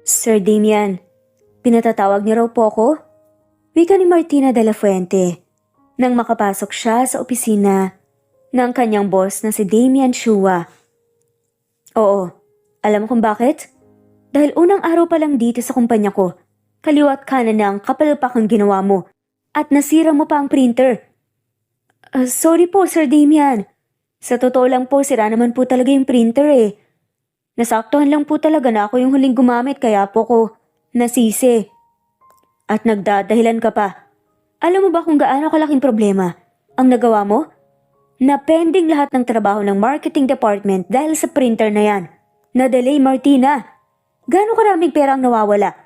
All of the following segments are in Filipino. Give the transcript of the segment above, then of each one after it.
Sir Damian, pinatatawag niyo raw po ako? Wika ni Martina de la Fuente nang makapasok siya sa opisina ng kanyang boss na si Damian Chua. Oo, alam mo kung bakit? Dahil unang araw pa lang dito sa kumpanya ko, kaliwat kanan na ang kapalpak ang ginawa mo at nasira mo pa ang printer. Sorry po, Sir Damian. Sa totoo lang po, sira naman po talaga yung printer eh. Nasaktuhan lang po talaga na ako yung huling gumamit kaya po ko nasisi. At nagdadahilan ka pa. Alam mo ba kung gaano kalaking problema ang nagawa mo? Na-pending lahat ng trabaho ng marketing department dahil sa printer na yan. Na-delay, Martina. Gaano karaming pera ang nawawala?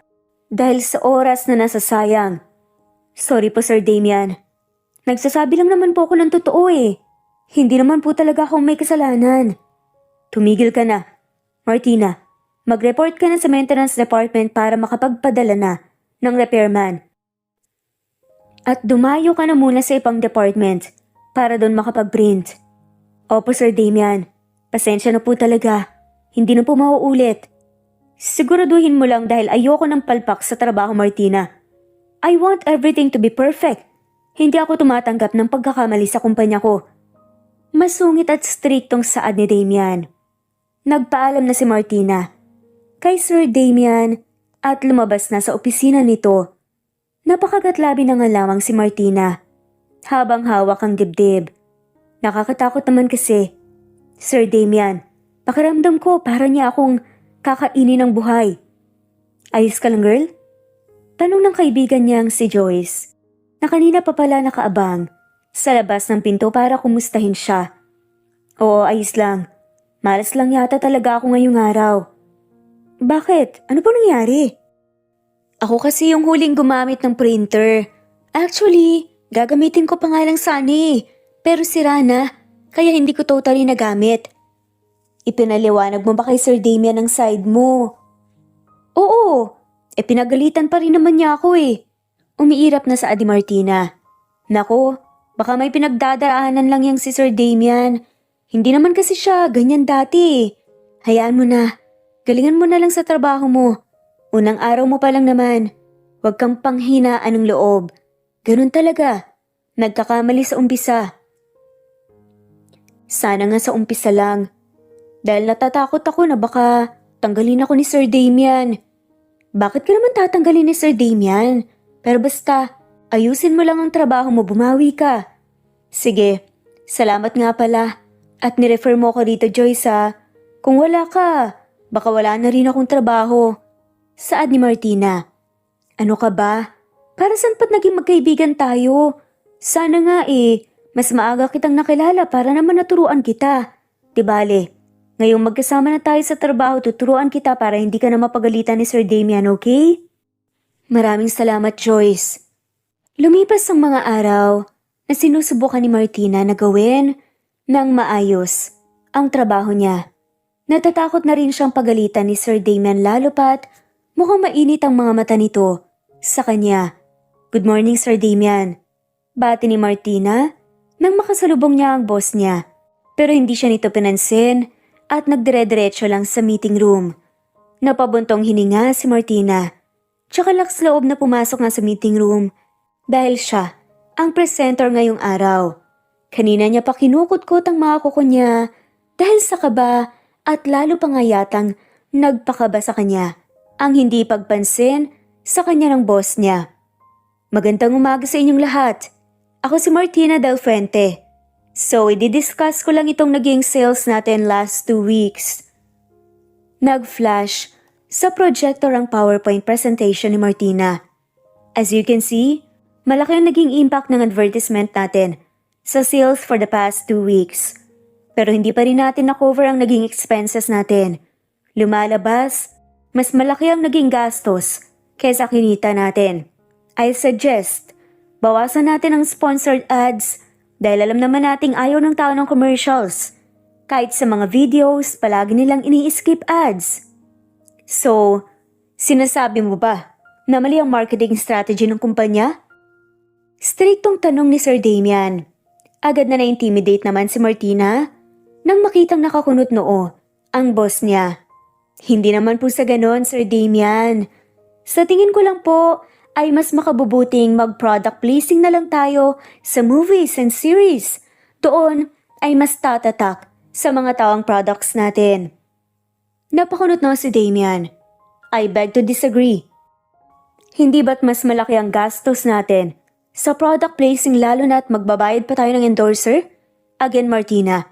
Dahil sa oras na nasasayang. Sorry po, Sir Damian. Nagsasabi lang naman po ako ng totoo eh. Hindi naman po talaga akong may kasalanan. Tumigil ka na. Martina, mag-report ka na sa maintenance department para makapagpadala na ng repairman. At dumayo ka na muna sa ibang department para doon makapag-print. Opo, Sir Damian. Pasensya na po talaga. Hindi na po mauulit. Siguraduhin mo lang dahil ayoko ng palpak sa trabaho, Martina. I want everything to be perfect. Hindi ako tumatanggap ng pagkakamali sa kumpanya ko. Masungit at striktong saad ni Damian. Nagpaalam na si Martina kay Sir Damian at lumabas na sa opisina nito. Napakagatlabi na nga lamang si Martina habang hawak ang dibdib. Nakakatakot naman kasi. Sir Damian, pakiramdam ko para niya akong kakainin ng buhay. Ayos ka lang, girl? Tanong ng kaibigan niyang si Joyce na kanina pa pala nakaabang sa labas ng pinto para kumustahin siya. Oo, ayos lang. Malas lang yata talaga ako ngayong araw. Bakit? Ano po nangyari? Ako kasi yung huling gumamit ng printer. Actually, gagamitin ko pa nga lang sana eh. Pero sira na, kaya hindi ko totally nagamit. Ipinaliwanag mo ba kay Sir Damian ang side mo? Oo, pinagalitan pa rin naman niya ako eh. Umiirap na sa Adi Martina. Nako, baka may pinagdadaanan lang yang si Sir Damian. Hindi naman kasi siya ganyan dati. Hayaan mo na. Galingan mo na lang sa trabaho mo. Unang araw mo pa lang naman. Huwag kang panghinaan ng loob. Ganun talaga. Nagkakamali sa umpisa. Sana nga sa umpisa lang. Dahil natatakot ako na baka tanggalin ako ni Sir Damian. Bakit ka naman tatanggalin ni Sir Damian? Pero basta, ayusin mo lang ang trabaho mo, bumawi ka. Sige, salamat nga pala. At nirefer mo ko dito, Joyce ha. Kung wala ka, baka wala na rin akong trabaho. Saad ni Martina. Ano ka ba? Para saan pa't naging magkaibigan tayo? Sana nga mas maaga kitang nakilala para naman naturuan kita. Di bale, ngayong magkasama na tayo sa trabaho, tuturuan kita para hindi ka na mapagalitan ni Sir Damian, okay? Maraming salamat, Joyce. Lumipas ang mga araw na sinusubukan ni Martina na gawin nang maayos ang trabaho niya. Natatakot na rin siyang pagalitan ni Sir Damian lalo pat mukhang mainit ang mga mata nito sa kanya. Good morning, Sir Damian. Bati ni Martina nang makasalubong niya ang boss niya. Pero hindi siya nito pinansin at nagdire-diretso lang sa meeting room. Napabuntong hininga si Martina. Tsaka lakas loob na pumasok nga sa meeting room dahil siya ang presenter ngayong araw. Kanina niya pa kinukutkot ang mga kuko niya dahil sa kaba at lalo pa nga yatang nagpakaba sa kanya ang hindi pagpansin sa kanya ng boss niya. Magandang umaga sa inyong lahat. Ako si Martina Del Fuente. So, i-discuss ko lang itong naging sales natin last 2 weeks. Nag-flash sa projector ang PowerPoint presentation ni Martina. As you can see, malaki ang naging impact ng advertisement natin sa sales for the past 2 weeks. Pero hindi pa rin natin na-cover ang naging expenses natin. Lumalabas, mas malaki ang naging gastos kaysa kinita natin. I suggest, bawasan natin ang sponsored ads dahil alam naman nating ayaw ng tao ng commercials. Kahit sa mga videos, palagi nilang ini-skip ads. So, sinasabi mo ba na mali ang marketing strategy ng kumpanya? Striktong tanong ni Sir Damian. Agad na na-intimidate naman si Martina nang makitang nakakunot noo ang boss niya. Hindi naman po sa ganon, Sir Damian. Sa tingin ko lang po, ay mas makabubuting mag-product placing na lang tayo sa movies and series. Doon ay mas tatatak sa mga tawang products natin. Napakunot na si Damian. I beg to disagree. Hindi ba't mas malaki ang gastos natin sa product placing lalo na at magbabayad pa tayo ng endorser? Again, Martina,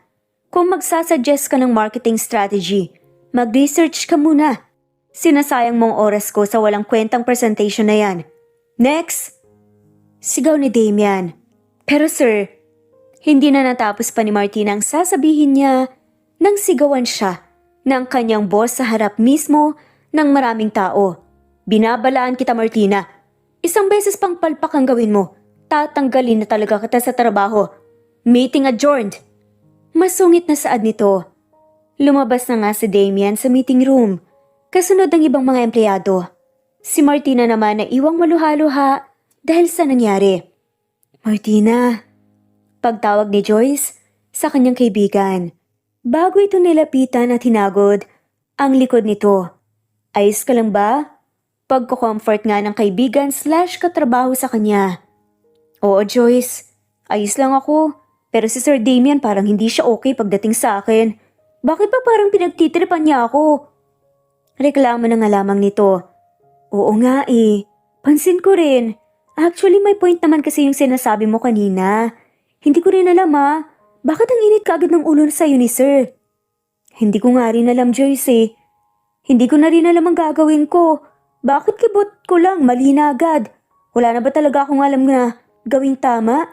kung magsasuggest ka ng marketing strategy, mag-research ka muna. Sinasayang mong oras ko sa walang kwentang presentation na yan. Next! Sigaw ni Damian. Pero sir, hindi na natapos pa ni Martina ang sasabihin niya nang sigawan siya ng kanyang boss sa harap mismo ng maraming tao. Binabalaan kita, Martina. Isang beses pang palpak ang gawin mo. Tatanggalin na talaga kita sa trabaho. Meeting adjourned. Masungit na saad nito. Lumabas na nga si Damian sa meeting room. Kasunod ng ibang mga empleyado. Si Martina naman na iwang maluha-luha dahil sa nangyari. Martina, pagtawag ni Joyce sa kanyang kaibigan. Bago ito nilapitan at hinagod ang likod nito. Ayos ka lang ba? Pagko-comfort nga ng kaibigan / katrabaho sa kanya. Oo, Joyce. Ayos lang ako. Pero si Sir Damian parang hindi siya okay pagdating sa akin. Bakit ba parang pinagtitripan niya ako? Reklamo na nga lamang nito. Oo nga eh. Pansin ko rin. Actually may point naman kasi yung sinasabi mo kanina. Hindi ko rin alam Bakit ang init kaagad ng ulo sa'yo ni Sir? Hindi ko nga rin alam, Joyce eh. Hindi ko na rin alam ang gagawin ko. Bakit kibot ko lang mali na agad? Wala na ba talaga akong alam na gawing tama?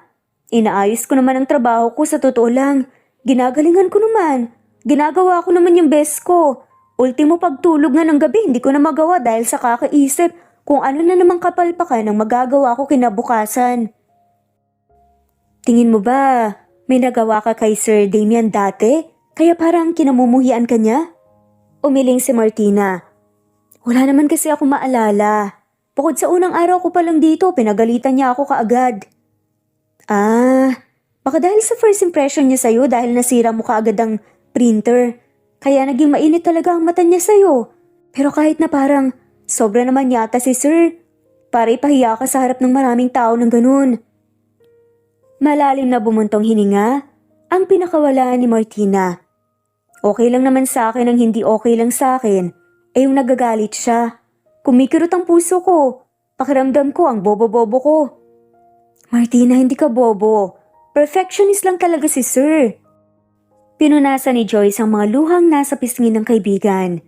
Inaayos ko naman ang trabaho ko sa totoo lang. Ginagalingan ko naman. Ginagawa ko naman yung best ko. Ultimo pagtulog nga ng gabi hindi ko na magawa dahil sa kakaisip kung ano na namang kapalpakan ang magagawa ko kinabukasan. Tingin mo ba may nagawa ka kay Sir Damian dati? Kaya parang kinamumuhian ka niya? Umiling si Martina. Wala naman kasi ako maalala. Bukod sa unang araw ko pa lang dito, pinagalitan niya ako kaagad. Baka dahil sa first impression niya sa'yo dahil nasira mo kaagad ang printer. Kaya naging mainit talaga ang mata niya sa'yo. Pero kahit na parang sobra naman yata si Sir. Para ipahiya ka sa harap ng maraming tao ng ganun. Malalim na bumuntong hininga ang pinakawalaan ni Martina. Okay lang naman sa akin ang hindi okay lang sa akin. Yung nagagalit siya. Kumikirot ang puso ko. Pakiramdam ko ang bobo-bobo ko. Martina, hindi ka bobo. Perfectionist lang talaga si Sir. Pinunasan ni Joyce ang mga luhang nasa pisngi ng kaibigan.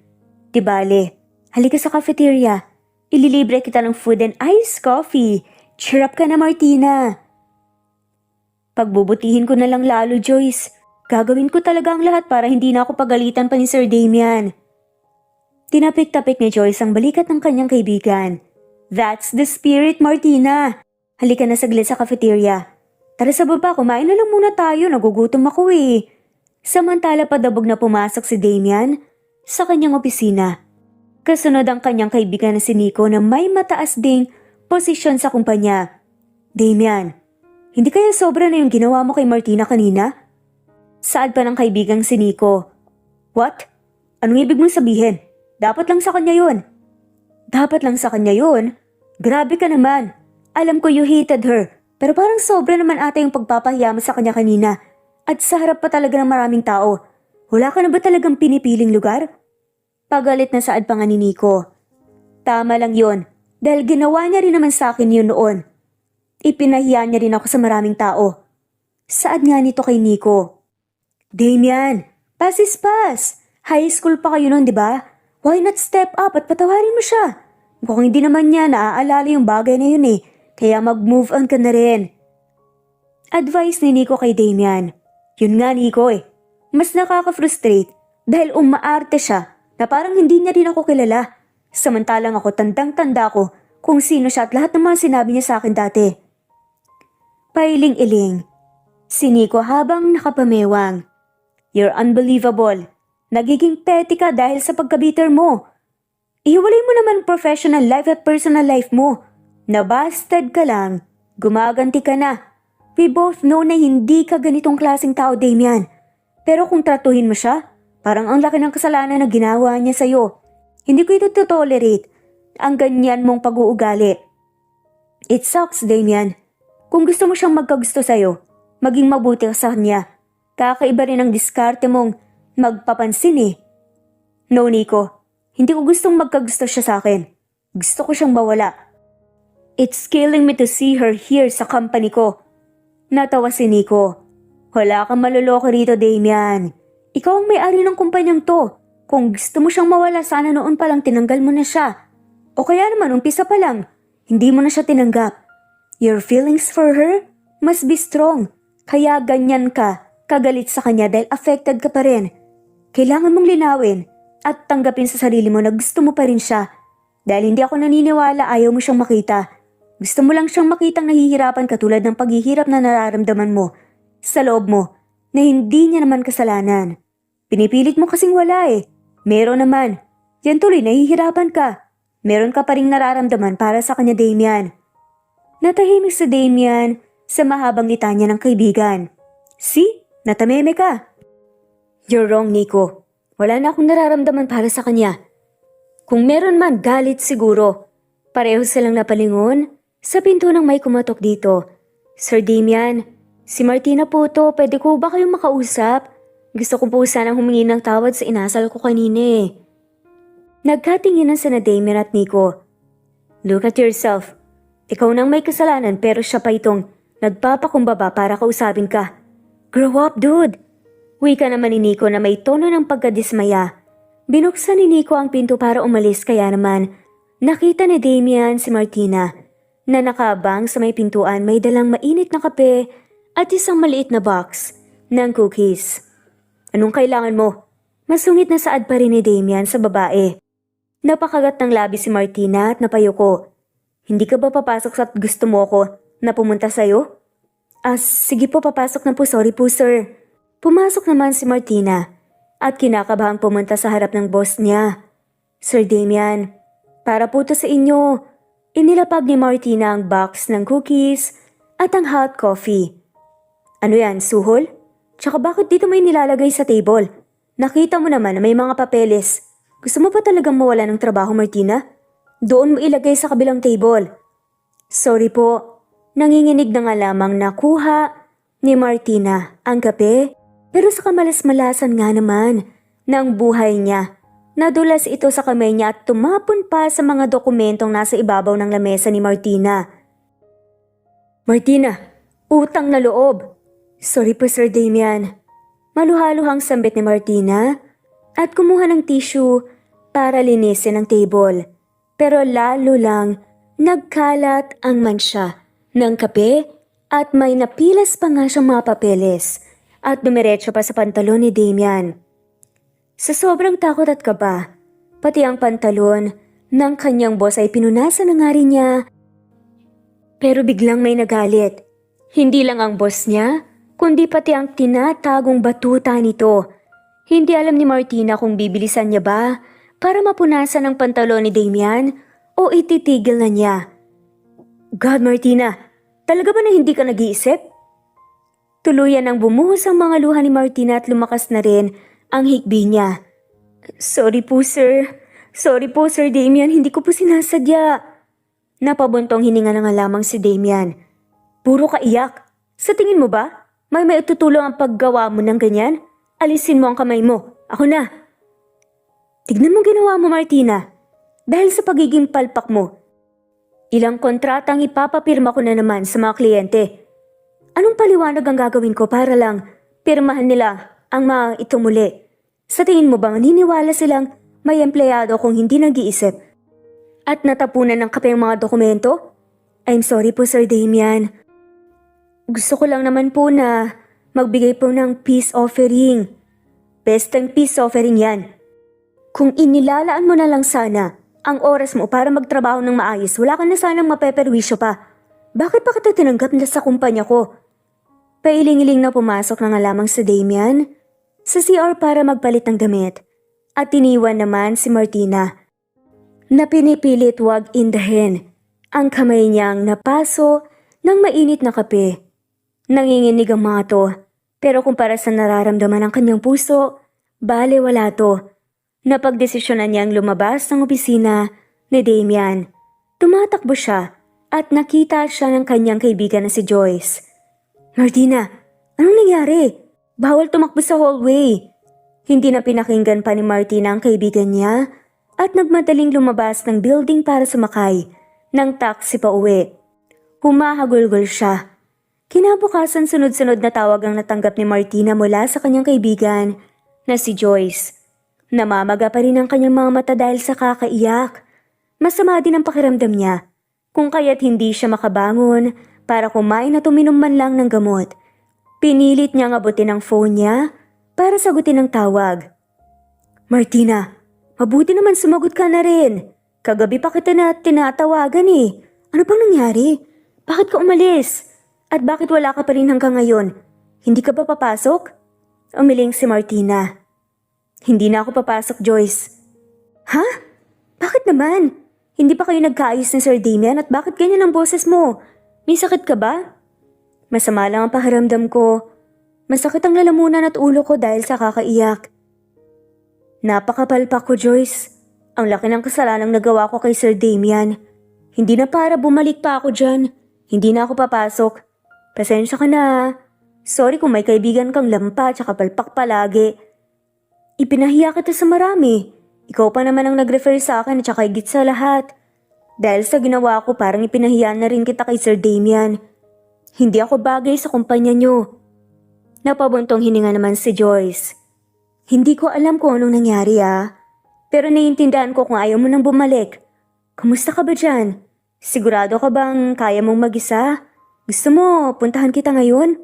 Di bale, halika sa cafeteria. Ililibre kita ng food and iced coffee. Cheer up ka na, Martina. Pagbubutihin ko na lang lalo, Joyce. Gagawin ko talaga ang lahat para hindi na ako pagalitan pa ni Sir Damian. Tinapik-tapik ni Joyce ang balikat ng kanyang kaibigan. That's the spirit, Martina. Halika na saglit sa cafeteria. Tara sa baba, kumain na lang muna tayo. Nagugutom ako eh. Samantala padabog na pumasok si Damian sa kanyang opisina. Kasunod ang kanyang kaibigan na si Nico na may mataas ding posisyon sa kumpanya. Damian, hindi kaya sobra na yung ginawa mo kay Martina kanina? Saad pa ng kaibigang si Nico. What? Anong ibig mong sabihin? Dapat lang sa kanya yun. Dapat lang sa kanya yun? Grabe ka naman. Alam ko you hated her. Pero parang sobra naman ata yung pagpapahiya mo sa kanya kanina. At sa harap pa talaga ng maraming tao. Wala ka na ba talagang pinipiling lugar? Pagalit na saad pa nga ni Nico. Tama lang yun. Dahil ginawa niya rin naman sa akin yun noon. Ipinahiya niya rin ako sa maraming tao. Saad nga nito kay Nico. Damian, pass is pass. High school pa kayo nun, di ba? Why not step up at patawarin mo siya? Mukhang hindi naman niya naaalala yung bagay na yun eh. Kaya mag-move on ka na rin. Advice ni Nico kay Damian. Yun nga Nico eh. Mas nakaka-frustrate dahil umaarte siya na parang hindi niya rin ako kilala. Samantalang ako tandang-tanda ko kung sino siya at lahat ng mga sinabi niya sa akin dati. Pailing-iling. Si Nico habang nakapamewang. You're unbelievable. Nagiging petty ka dahil sa pagka-bitter mo. Ihiwalay mo naman professional life at personal life mo. Nabasted ka lang. Gumaganti ka na. We both know na hindi ka ganitong klaseng tao, Damian. Pero kung tratuhin mo siya, parang ang laki ng kasalanan na ginawa niya sa'yo. Hindi ko ito tolerate ang ganyan mong pag-uugali. It sucks, Damian. Kung gusto mo siyang magkagusto sa'yo, maging mabuti ka sa kanya. Kakaiba rin ang diskarte mong magpapansin eh. No, Nico. Hindi ko gustong magkagusto siya sa akin. Gusto ko siyang mawala. It's killing me to see her here sa company ko. Natawa si Nico. Wala kang maluloko rito, Damian. Ikaw ang may-ari ng kumpanyang to. Kung gusto mo siyang mawala, sana noon pa lang tinanggal mo na siya. O kaya naman umpisa pa lang, hindi mo na siya tinanggap. Your feelings for her must be strong. Kaya ganyan ka, kagalit sa kanya dahil affected ka pa rin. Kailangan mong linawin at tanggapin sa sarili mo na gusto mo pa rin siya. Dahil hindi ako naniniwala ayaw mo siyang makita. Gusto mo lang siyang makitang nahihirapan katulad ng paghihirap na nararamdaman mo sa loob mo na hindi niya naman kasalanan. Pinipilit mo kasing wala eh. Meron naman. Yan tuloy nahihirapan ka. Meron ka pa ring nararamdaman para sa kanya, Damian. Natahimik si Damian sa mahabang litanya ng kaibigan. See? Natameme ka. You're wrong, Nico. Wala na akong nararamdaman para sa kanya. Kung meron man, galit siguro. Pareho silang napalingon sa pinto ng may kumatok dito. Sir Damian, si Martina po to. Pwede ko ba kayong makausap? Gusto ko po sanang humingi ng tawad sa inasal ko kanina eh. Nagkatinginan sina Damian at Nico. Look at yourself. Ikaw nang may kasalanan pero siya pa itong nagpapakumbaba para kausapin ka. Grow up, dude! Wika naman ni Nico na may tono ng pagkadismaya. Binuksan ni Nico ang pinto para umalis kaya naman nakita ni Damian si Martina na nakabang sa may pintuan may dalang mainit na kape at isang maliit na box ng cookies. Anong kailangan mo? Masungit na saad pa rin ni Damian sa babae. Napakagat ng labi si Martina at napayuko. Hindi ka ba papasok sa gusto mo ko na pumunta sa'yo? Sige po papasok na po, sorry po sir. Pumasok naman si Martina at kinakabahang pumunta sa harap ng boss niya. Sir Damian, para po to sa inyo. Inilapag ni Martina ang box ng cookies at ang hot coffee. Ano yan, suhol? Tsaka bakit dito may nilalagay sa table? Nakita mo naman na may mga papeles. Gusto mo pa talagang mawala ng trabaho, Martina? Doon mo ilagay sa kabilang table. Sorry po, nanginginig na nga lamang nakuha ni Martina ang kape pero sa kamalas-malasan nga naman ng buhay niya. Nadulas ito sa kamay niya at tumapon pa sa mga dokumentong nasa ibabaw ng lamesa ni Martina. Martina, utang na loob. Sorry po Sir Damian. Maluhaluhang sambit ni Martina at kumuha ng tissue para linisin ang table. Pero lalo lang nagkalat ang mansya ng kape at may napilas pa nga siyang mga papeles at dumiretso pa sa pantalon ni Damian. Sa sobrang takot at kaba, pati ang pantalon ng kanyang boss ay pinunasan na nga rin niya. Pero biglang may nagalit. Hindi lang ang boss niya, kundi pati ang tinatagong batuta nito. Hindi alam ni Martina kung bibilisan niya ba para mapunasan ang pantalon ni Damian o ititigil na niya. God, Martina, talaga ba na hindi ka nag-iisip? Tuluyan ang bumuhos ang mga luha ni Martina at lumakas na rin ang hikbi niya. Sorry po sir. Sorry po Sir Damian, hindi ko po sinasadya. Napabuntong hininga na nga lamang si Damian. Puro ka iyak. Sa tingin mo ba, may maitutulong ang paggawa mo ng ganyan? Alisin mo ang kamay mo. Ako na. Tignan mo ginawa mo, Martina. Dahil sa pagiging palpak mo. Ilang kontratang ipapapirma ko na naman sa mga kliyente. Anong paliwanag ang gagawin ko para lang pirmahan nila ang mga ito muli? Sa tingin mo bang naniniwala silang may empleyado kung hindi nag-iisip? At natapunan ng kape ang mga dokumento? I'm sorry po Sir Damian. Gusto ko lang naman po na magbigay po ng peace offering. Best ang peace offering yan. Kung inilalaan mo na lang sana ang oras mo para magtrabaho ng maayos, wala ka na sanang mapeperwisyo pa. Bakit pa kita tinanggap na sa kumpanya ko? Pailing-iling na pumasok na nga lamang si Damian sa CR para magpalit ng damit at tiniwan naman si Martina na pinipilit wag indahin ang kamay niyang napaso ng mainit na kape. Nanginginig ang mga to pero kumpara sa nararamdaman ng kanyang puso, bale wala to. Napagdesisyonan niyang lumabas ng opisina ni Damian. Tumatakbo siya at nakita siya ng kanyang kaibigan na si Joyce. Martina, anong nangyari? Bawal tumakbo sa hallway. Hindi na pinakinggan pa ni Martina ang kaibigan niya at nagmadaling lumabas ng building para sumakay ng taxi pa uwi. Humahagulgol siya. Kinabukasan sunod-sunod na tawag ang natanggap ni Martina mula sa kanyang kaibigan na si Joyce. Namamaga pa rin ang kanyang mga mata dahil sa kakaiyak. Masama din ang pakiramdam niya kung kaya't hindi siya makabangon para kumain at uminom man lang ng gamot. Pinilit niyang abutin ang phone niya para sagutin ang tawag. Martina, mabuti naman sumagot ka na rin. Kagabi pa kita na tinatawagan eh. Ano pang nangyari? Bakit ka umalis? At bakit wala ka pa rin hanggang ngayon? Hindi ka ba papasok? Umiling si Martina. Hindi na ako papasok, Joyce. Ha? Bakit naman? Hindi pa kayo nagkaayos ni Sir Damian at bakit ganyan ang boses mo? May sakit ka ba? Masama lang ang pakiramdam ko. Masakit ang lalamunan at ulo ko dahil sa kakaiyak. Napakapalpak ko, Joyce. Ang laki ng kasalanang nagawa ko kay Sir Damian. Hindi na para bumalik pa ako dyan. Hindi na ako papasok. Pasensya ka na. Sorry kung may kaibigan kang lampa at palpak palagi. Ipinahiya kita sa marami. Ikaw pa naman ang nag-refer sa akin at saka higit sa lahat. Dahil sa ginawa ko parang ipinahiya na rin kita kay Sir Damian. Hindi ako bagay sa kumpanya niyo. Napabuntong hininga naman si Joyce. Hindi ko alam kung anong nangyari pero naiintindihan ko kung ayaw mo nang bumalik. Kamusta ka ba dyan? Sigurado ka bang kaya mong mag-isa? Gusto mo puntahan kita ngayon?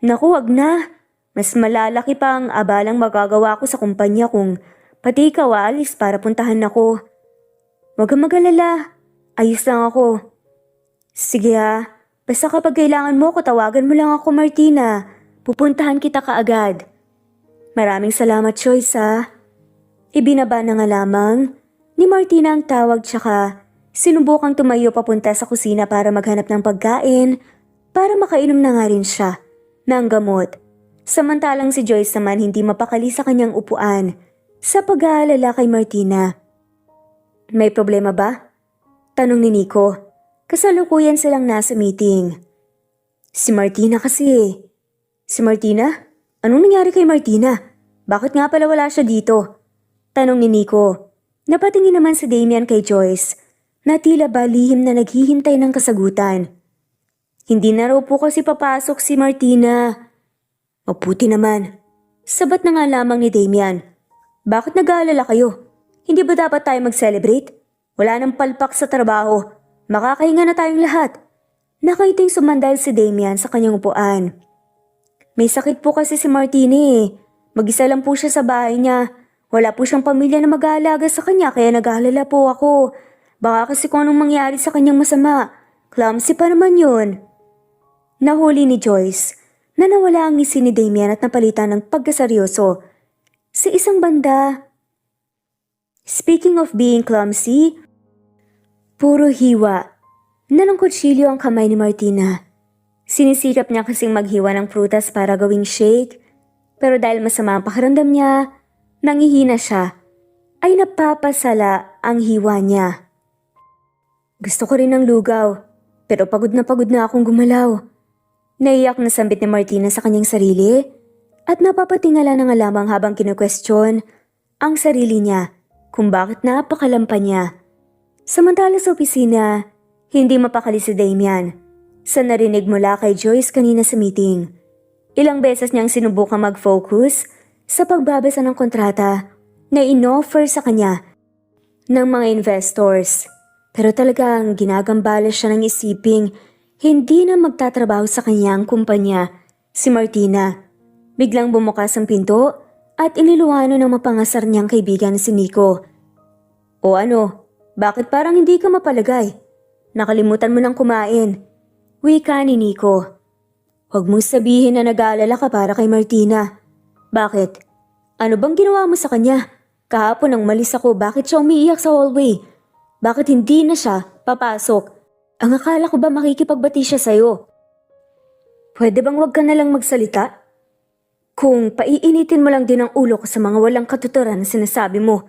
Naku, wag na. Mas malalaki pa ang abalang magagawa ko sa kumpanya kung pati ikaw aalis para puntahan ako. Huwag kang mag-alala. Ayos lang ako. Sige basta kapag kailangan mo ko tawagan mo lang ako, Martina. Pupuntahan kita kaagad. Maraming salamat, Joyce Ibinaba na nga lamang ni Martina ang tawag tsaka sinubukang tumayo papunta sa kusina para maghanap ng pagkain para makainom na nga rin siya ng gamot. Samantalang si Joyce naman hindi mapakali sa kanyang upuan sa pag-aalala kay Martina. May problema ba? Tanong ni Nico. Kasalukuyan silang nasa meeting. Si Martina kasi. Si Martina? Anong nangyari kay Martina? Bakit nga pala wala siya dito? Tanong ni Nico. Napatingin naman si Damian kay Joyce na tila ba lihim na naghihintay ng kasagutan. Hindi na raw po kasi papasok si Martina. Mabuti naman. Sabat na nga lamang ni Damian. Bakit nag-aalala kayo? Hindi ba dapat tayo mag-celebrate? Wala nang palpak sa trabaho. Makakahinga na tayong lahat. Nakaiting sumandal si Damian sa kanyang upuan. May sakit po kasi si Martina Mag-isa lang po siya sa bahay niya. Wala po siyang pamilya na mag-aalaga sa kanya kaya nag-aalala po ako. Baka kasi kung anong mangyari sa kanyang masama. Clumsy pa naman yun. Nahuli ni Joyce na nawala ang ngisi ni Damian at napalitan ng pagkaseryoso. Sa isang banda, speaking of being clumsy, puro hiwa na ng kutsilyo ang kamay ni Martina. Sinisikap niya kasing maghiwa ng prutas para gawing shake, pero dahil masama ang pakiramdam niya, nangihina siya, ay napapasala ang hiwa niya. Gusto ko rin ng lugaw, pero pagod na akong gumalaw. Naiyak na sambit ni Martina sa kanyang sarili at napapatingala na nga lamang habang kinu-question ang sarili niya kung bakit napakalampa niya. Samantala sa opisina, hindi mapakali si Damian sa narinig mula kay Joyce kanina sa meeting. Ilang beses niyang sinubukang mag-focus sa pagbabasa ng kontrata na inoffer sa kanya ng mga investors. Pero talagang ginagambala siya ng isiping hindi na magtatrabaho sa kanyang kumpanya, si Martina. Biglang bumukas ang pinto at iniluwano ng mapangasar niyang kaibigan si Nico. O ano, bakit parang hindi ka mapalagay? Nakalimutan mo nang kumain. Wika ni Nico. Huwag mong sabihin na nag-aalala ka para kay Martina. Bakit? Ano bang ginawa mo sa kanya? Kahapon nang malis ako, bakit siya umiiyak sa hallway? Bakit hindi na siya papasok? Ang akala ko ba makikipagbati siya sa'yo? Pwede bang wag ka na lang magsalita? Kung paiinitin mo lang din ang ulo ko sa mga walang katuturan na sinasabi mo.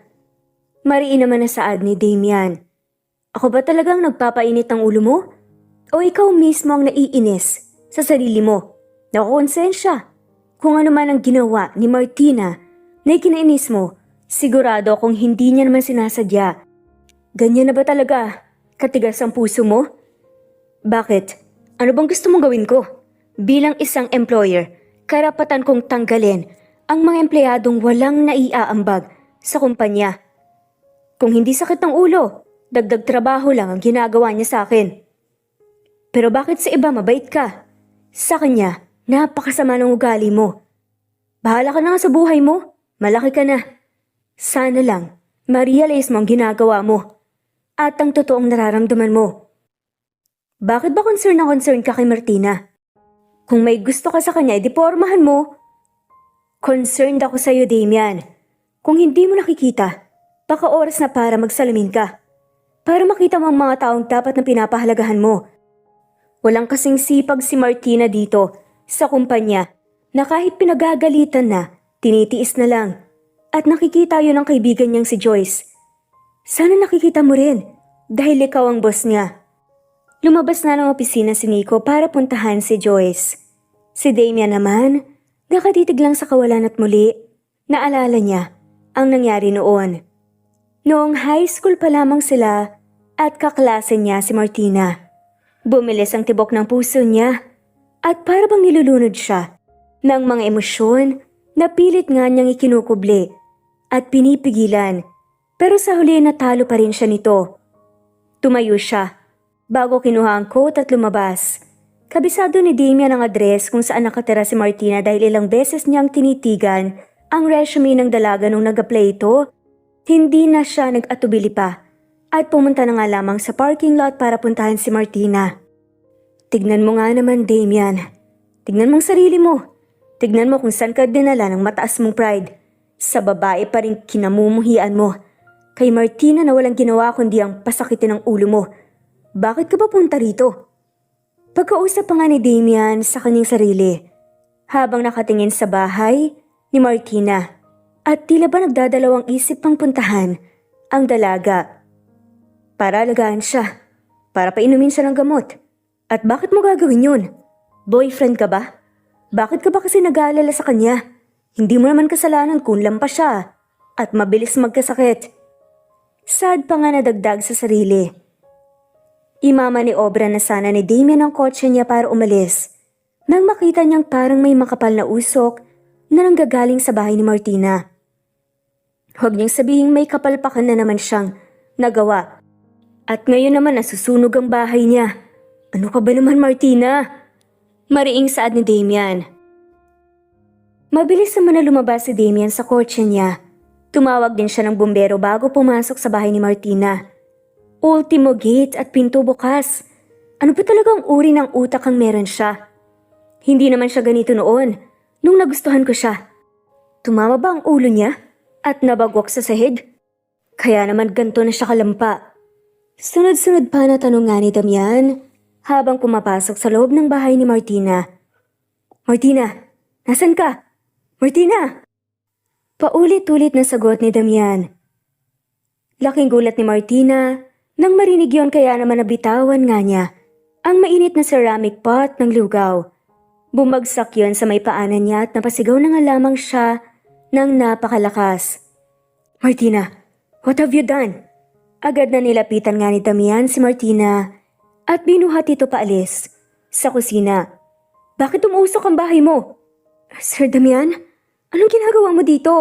Mariin naman na saad ni Damian. Ako ba talagang nagpapainit ng ulo mo? O ikaw mismo ang naiinis sa sarili mo? Nakukonsensya. Kung ano man ang ginawa ni Martina na ikinainis mo, sigurado akong hindi niya naman sinasadya. Ganyan na ba talaga? Katigas ang puso mo? Bakit? Ano bang gusto mong gawin ko? Bilang isang employer, karapatan kong tanggalin ang mga empleyadong walang naiaambag sa kumpanya. Kung hindi sakit ng ulo, dagdag trabaho lang ang ginagawa niya sa akin. Pero bakit sa iba mabait ka? Sa kanya, napakasama ng ugali mo. Bahala ka na nga sa buhay mo, malaki ka na. Sana lang, ma-realize mo ang ginagawa mo at ang totoong nararamdaman mo. Bakit ba concern ka kay Martina? Kung may gusto ka sa kanya, edi pormahan mo. Concerned ako sa'yo, Damian. Kung hindi mo nakikita, baka oras na para magsalamin ka. Para makita mo ang mga taong dapat na pinapahalagahan mo. Walang kasing sipag si Martina dito sa kumpanya na kahit pinagagalitan na, tinitiis na lang. At nakikita yun ng kaibigan niyang si Joyce. Sana nakikita mo rin dahil ikaw ang boss niya. Lumabas na ng opisina si Nico para puntahan si Joyce. Si Damian naman, nakatitig lang sa kawalan at muli, naalala niya ang nangyari noon. Noong high school pa lamang sila at kaklase niya si Martina. Bumilis ang tibok ng puso niya at para bang nilulunod siya ng mga emosyon na pilit nga niyang ikinukubli at pinipigilan. Pero sa huli natalo pa rin siya nito. Tumayo siya bago kinuha ang coat at lumabas. Kabisado ni Damian ang address kung saan nakatira si Martina dahil ilang beses niyang tinitigan ang resume ng dalaga nung nag-apply ito. Hindi na siya nag-atubili pa at pumunta na nga lamang sa parking lot para puntahan si Martina. Tignan mo nga naman, Damian. Tignan mong sarili mo. Tignan mo kung saan ka dinala ng mataas mong pride. Sa babae pa rin kinamumuhian mo. Kay Martina na walang ginawa kundi ang pasakitin ng ulo mo. Bakit ka ba punta rito? Pagkausap pa nga ni Damian sa kanyang sarili habang nakatingin sa bahay ni Martina at tila ba nagdadalawang isip pang puntahan ang dalaga. Para alagaan siya, para painumin siya ng gamot. At bakit mo gagawin yun? Boyfriend ka ba? Bakit ka ba kasi nag-aalala sa kanya? Hindi mo naman kasalanan kung lampas siya at mabilis magkasakit. Sad pa nga nadagdag sa sarili. Imama ni Obra na sana ni Damian ang kotse niya para umalis nang makita niyang parang may makapal na usok na nanggagaling sa bahay ni Martina. Huwag niyang sabihing may kapalpakan na naman siyang nagawa. At ngayon naman nasusunog ang bahay niya. Ano ka ba naman, Martina? Mariing saad ni Damian. Mabilis naman na lumabas si Damian sa kotse niya. Tumawag din siya ng bumbero bago pumasok sa bahay ni Martina. Ultimo gate at pinto bukas. Ano ba talagang uri ng utak ang meron siya? Hindi naman siya ganito noon, nung nagustuhan ko siya. Tumama ba ang ulo niya at nabagwak sa sahig? Kaya naman ganito na siya kalampa. Sunod-sunod pa na tanong nga ni Damian habang pumapasok sa loob ng bahay ni Martina. Martina, nasan ka? Martina! Paulit-ulit na sagot ni Damian. Laking gulat ni Martina nang marinig yon kaya naman nabitawan nga niya ang mainit na ceramic pot ng lugaw. Bumagsak yon sa may paanan niya at napasigaw na nga lamang siya ng napakalakas. Martina, what have you done? Agad na nilapitan nga ni Damian si Martina at binuhat ito paalis sa kusina. Bakit umuusok ang bahay mo? Sir Damian, anong ginagawa mo dito?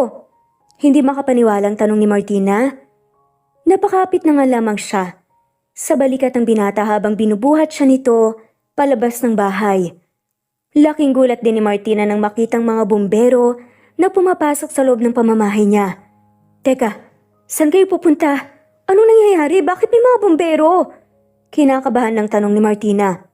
Hindi makapaniwalang tanong ni Martina. Napakapit na nga lamang siya sa balikat ng binata habang binubuhat siya nito palabas ng bahay. Laking gulat din ni Martina nang makitang mga bumbero na pumapasok sa loob ng pamamahay niya. Teka, saan kayo pupunta? Anong nangyayari? Bakit may mga bumbero? Kinakabahan ng tanong ni Martina.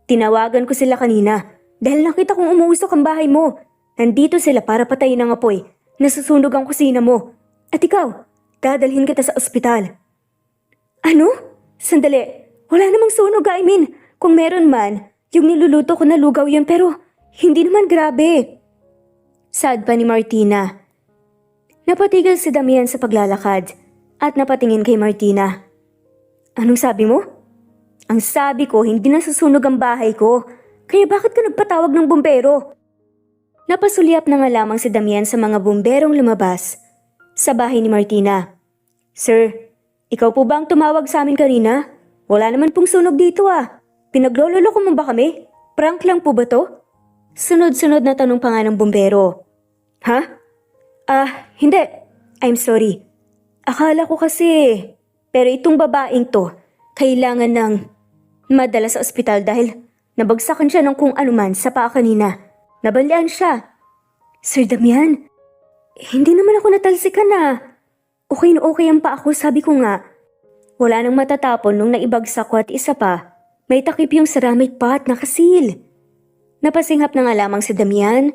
Tinawagan ko sila kanina dahil nakita kong umuusok ang bahay mo. Nandito sila para patayin ang apoy. Nasusunog ang kusina mo. At ikaw, dadalhin kita sa ospital. Ano? Sandali. Wala namang sunog, I mean. Kung meron man, yung niluluto ko na lugaw yun pero hindi naman grabe. Sad pa ni Martina. Napatigil si Damian sa paglalakad at napatingin kay Martina. Anong sabi mo? Ang sabi ko, hindi nasusunog ang bahay ko. Kaya bakit ka nagpatawag ng bumbero? Napasulyap na nga lamang si Damian sa mga bumberong lumabas sa bahay ni Martina. Sir, ikaw po ba ang tumawag sa amin kanina? Wala naman pong sunog dito ah. Pinaglololoko mo ba kami? Prank lang po ba to? Sunod-sunod na tanong pa nga ng bumbero. Ha? Hindi. I'm sorry. Akala ko kasi. Pero itong babaeng to, kailangan ng madala sa ospital dahil nabagsakan siya ng kung anuman sa paa kanina. Nabalian siya. Sir Damian, hindi naman ako natalsikan na. Okay na okay ang paa ko, sabi ko nga. Wala nang matatapon nung naibagsak ko at isa pa, may takip yung ceramic pot na kasil. Napasinghap na nga lamang si Damian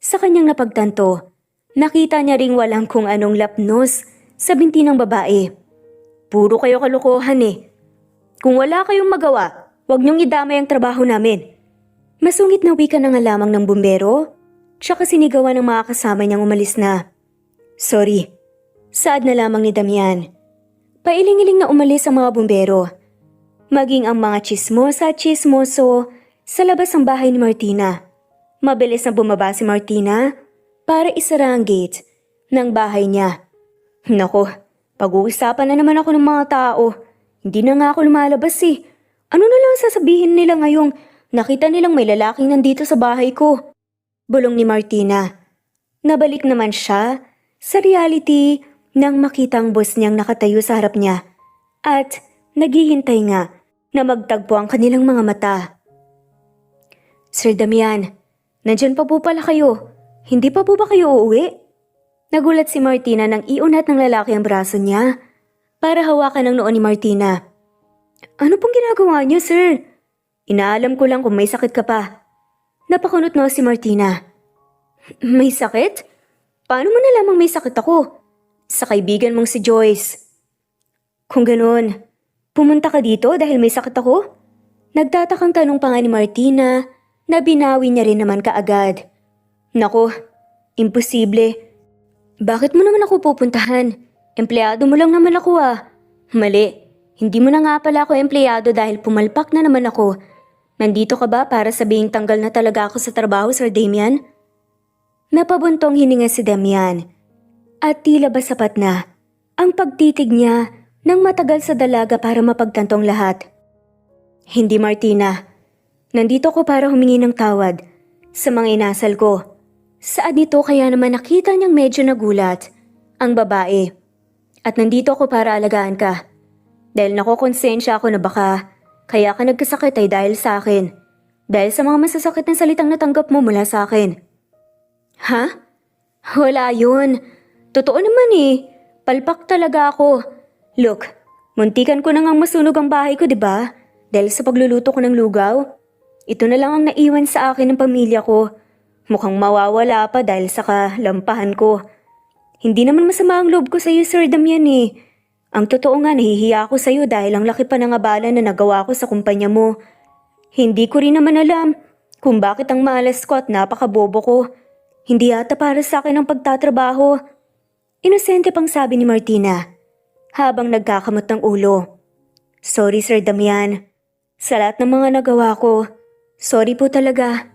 sa kanyang napagtanto. Nakita niya ring walang kung anong lapnos sa binti ng babae. Puro kayo kalokohan eh. Kung wala kayong magawa, huwag niyong idamay ang trabaho namin. Masungit na wika na nga lamang ng bumbero, tsaka sinigawan ng mga kasama niyang umalis na. Sorry, saad na lamang ni Damian. Pailing-iling na umalis ang mga bumbero. Maging ang mga chismosa at chismoso sa labas ng bahay ni Martina. Mabilis na bumaba si Martina para isara ang gate ng bahay niya. Nako, pag-uusapan na naman ako ng mga tao. Hindi na nga ako lumalabas eh. Ano na lang sasabihin nila ngayong nakita nilang may lalaking nandito sa bahay ko? Bulong ni Martina. Nabalik naman siya sa reality nang makita ang boss niyang nakatayo sa harap niya at naghihintay nga na magtagpo ang kanilang mga mata. Sir Damian, nandyan pa po pala kayo. Hindi pa po ba kayo uuwi? Nagulat si Martina nang iunat ng lalaki ang braso niya para hawakan ang noo ni Martina. Ano pong ginagawa niyo, sir? Inaalam ko lang kung may sakit ka pa. Napakunot na si Martina. May sakit? Paano mo nalamang may sakit ako? Sa kaibigan mong si Joyce. Kung ganoon, pumunta ka dito dahil may sakit ako? Nagtatakang tanong pa nga ni Martina na binawi niya rin naman kaagad. Nako, imposible. Bakit mo naman ako pupuntahan? Empleyado mo lang naman ako ah. Mali, hindi mo na nga pala ako empleyado dahil pumalpak na naman ako. Nandito ka ba para sabihing tanggal na talaga ako sa trabaho, Sir Damian? Napabuntong hininga si Damian. At tila ba sapat na ang pagtitig niya ng matagal sa dalaga para mapagtantong lahat. Hindi Martina, nandito ko para humingi ng tawad sa mga inasal ko. Saan ito kaya naman nakita niyang medyo nagulat ang babae. At nandito ako para alagaan ka. Dahil nakokonsensya ako na baka kaya ka nagkasakit ay dahil sa akin. Dahil sa mga masasakit na salitang natanggap mo mula sa akin. Ha? Wala yun. Totoo naman eh. Palpak talaga ako. Look, muntikan ko na ngang masunog ang bahay ko, diba? Dahil sa pagluluto ko ng lugaw. Ito na lang ang naiwan sa akin ng pamilya ko. Mukhang mawawala pa dahil sa kalampahan ko. Hindi naman masama ang loob ko sa iyo, Sir Damian eh. Ang totoo nga, nahihiya ako sa iyo dahil ang laki pa ng abala na nagawa ko sa kumpanya mo. Hindi ko rin naman alam kung bakit ang malas ko at napakabobo ko. Hindi yata para sa akin ang pagtatrabaho. Inosente pang sabi ni Martina habang nagkakamot ng ulo. Sorry, Sir Damian. Sa lahat ng mga nagawa ko, sorry po talaga.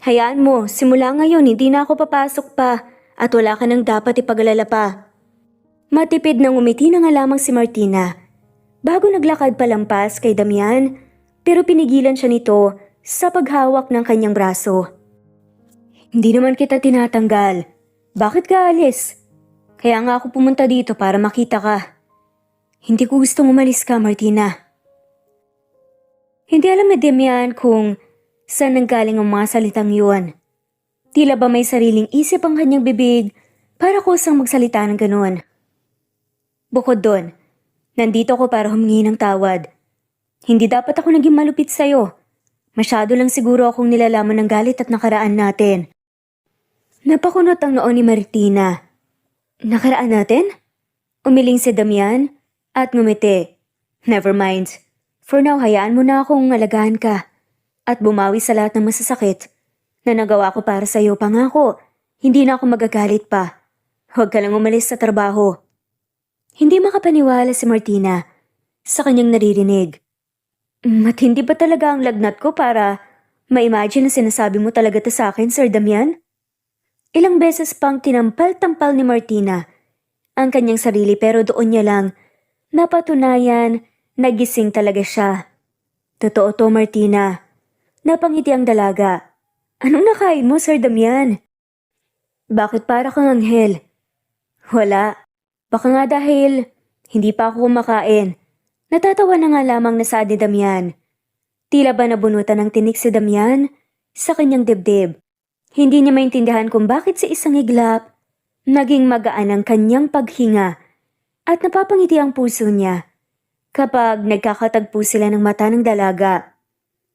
Hayaan mo, simula ngayon hindi na ako papasok pa at wala ka nang dapat ipag-alala pa. Matipid nang umiti na nga lamang si Martina bago naglakad palampas kay Damian pero pinigilan siya nito sa paghawak ng kanyang braso. Hindi naman kita tinatanggal. Bakit ka alis? Kaya nga ako pumunta dito para makita ka. Hindi ko gustong umalis ka, Martina. Hindi alam ni Damian kung saan nanggaling ang mga salitang yun. Tila ba may sariling isip ang kanyang bibig para kusang magsalita ng ganun. Bukod doon, nandito ko para humingi ng tawad. Hindi dapat ako naging malupit sa'yo. Masyado lang siguro akong nilalaman ng galit at nakaraan natin. Napakunot ang noo ni Martina. Nakaraan natin? Umiling si Damian at ngumiti. Never mind. For now, hayaan mo na akong alagaan ka at bumawi sa lahat ng masasakit na nagawa ko para sa'yo. Pangako, Hindi na ako magagalit pa. Huwag ka lang umalis sa trabaho. Hindi makapaniwala si Martina sa kanyang naririnig. Matindi ba talaga ang lagnat ko para ma-imagine na sinasabi mo talaga to sa akin, Sir Damian? Ilang beses pang tinampal-tampal ni Martina ang kanyang sarili pero doon niya lang napatunayan nagising talaga siya. Totoo to, Martina. Napangiti ang dalaga. Anong nakain mo, Sir Damian? Bakit para kang anghel? Wala. Baka nga dahil hindi pa ako kumakain. Natatawa na nga lamang na saad ni Damian. Tila ba nabunutan ng tinik si Damian sa kanyang dibdib. Hindi niya maintindihan kung bakit sa isang iglap, naging magaan ang kanyang paghinga at napapangiti ang puso niya kapag nagkakatagpo sila ng mata ng dalaga.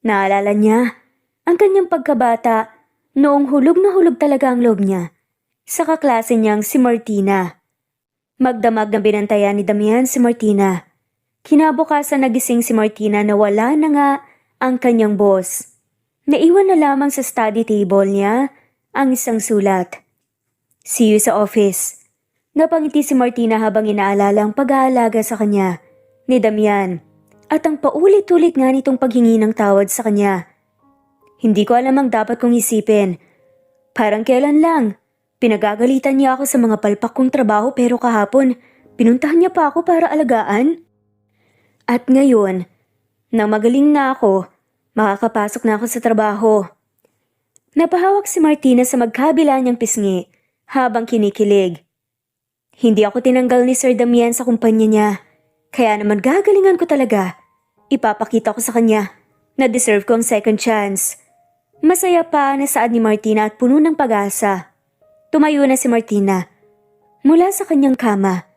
Naalala niya ang kanyang pagkabata noong hulog na hulog talaga ang loob niya sa kaklase niyang si Martina. Magdamag na binantayan ni Damian si Martina. Kinabukasan nagising si Martina na wala na nga ang kanyang boss. Naiwan na lamang sa study table niya ang isang sulat. See you sa office. Napangiti si Martina habang inaalala ang pag-aalaga sa kanya ni Damian at ang paulit-ulit nga nitong paghingi ng tawad sa kanya. Hindi ko alam ang dapat kong isipin. Parang kailan lang. Pinagagalitan niya ako sa mga palpak kong trabaho pero kahapon, pinuntahan niya pa ako para alagaan. At ngayon, nang magaling na ako, makakapasok na ako sa trabaho. Napahawak si Martina sa magkabila niyang pisngi habang kinikilig. Hindi ako tinanggal ni Sir Damian sa kumpanya niya, kaya naman gagalingan ko talaga. Ipapakita ko sa kanya na deserve ko ang second chance. Masaya pa na saad ni Martina at puno ng pag-asa. Tumayo na si Martina mula sa kanyang kama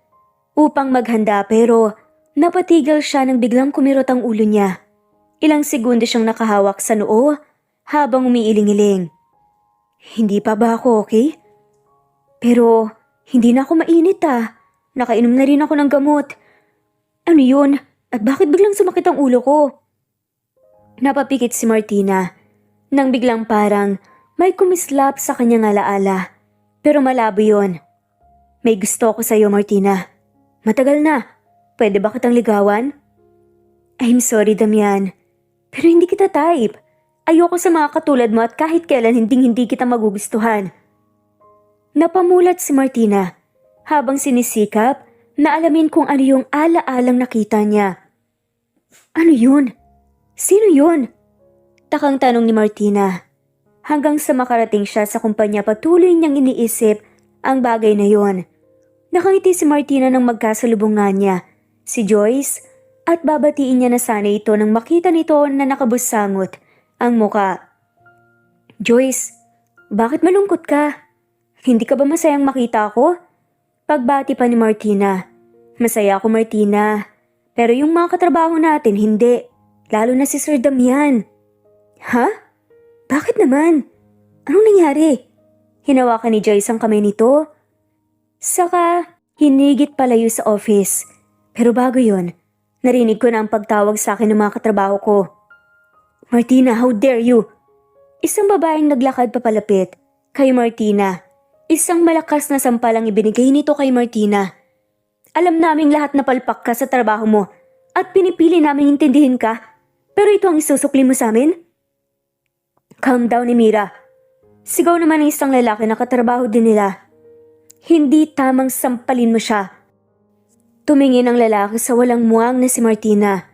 upang maghanda pero napatigil siya nang biglang kumirot ang ulo niya. Ilang segundo siyang nakahawak sa noo habang umiiling-iling. Hindi pa ba ako okay? Pero hindi na ako mainit ah. Nakainom na rin ako ng gamot. Ano yun? At bakit biglang sumakit ang ulo ko? Napapikit si Martina nang biglang parang may kumislap sa kanyang alaala. Pero malabo yun. May gusto ako sa'yo, Martina. Matagal na. Pwede ba kitang ligawan? I'm sorry, Damian. Pero hindi kita type. Ayoko sa mga katulad mo at kahit kailan hindi kita magugustuhan. Napamulat si Martina habang sinisikap na alamin kung ano yung ala-alang nakita niya. Ano yun? Sino yun? Takang tanong ni Martina. Hanggang sa makarating siya sa kumpanya patuloy niyang iniisip ang bagay na yon. Nakangiti si Martina nang magkasalubungan niya si Joyce at babatiin niya na sana ito nang makita nito na nakabusangot ang muka. Joyce, bakit malungkot ka? Hindi ka ba masayang makita ako? Pagbati pa ni Martina. Masaya ako, Martina. Pero yung mga katrabaho natin hindi. Lalo na si Sir Damian. Ha? Bakit naman? Anong nangyari? Hinawakan ni Joyce ang kamay nito. Saka, hinigit palayo sa office. Pero bago yon, narinig ko na ang pagtawag sa akin ng mga katrabaho ko. Martina, how dare you? Isang babaeng naglakad papalapit kay Martina. Isang malakas na sampalang ibinigay nito kay Martina. Alam naming lahat na palpak ka sa trabaho mo at pinipili naming intindihin ka. Pero ito ang isusukli mo sa amin? Calm down, Emira. Sigaw naman ng isang lalaki na katrabaho din nila. Hindi tamang sampalin mo siya. Tumingin ang lalaki sa walang muwang na si Martina.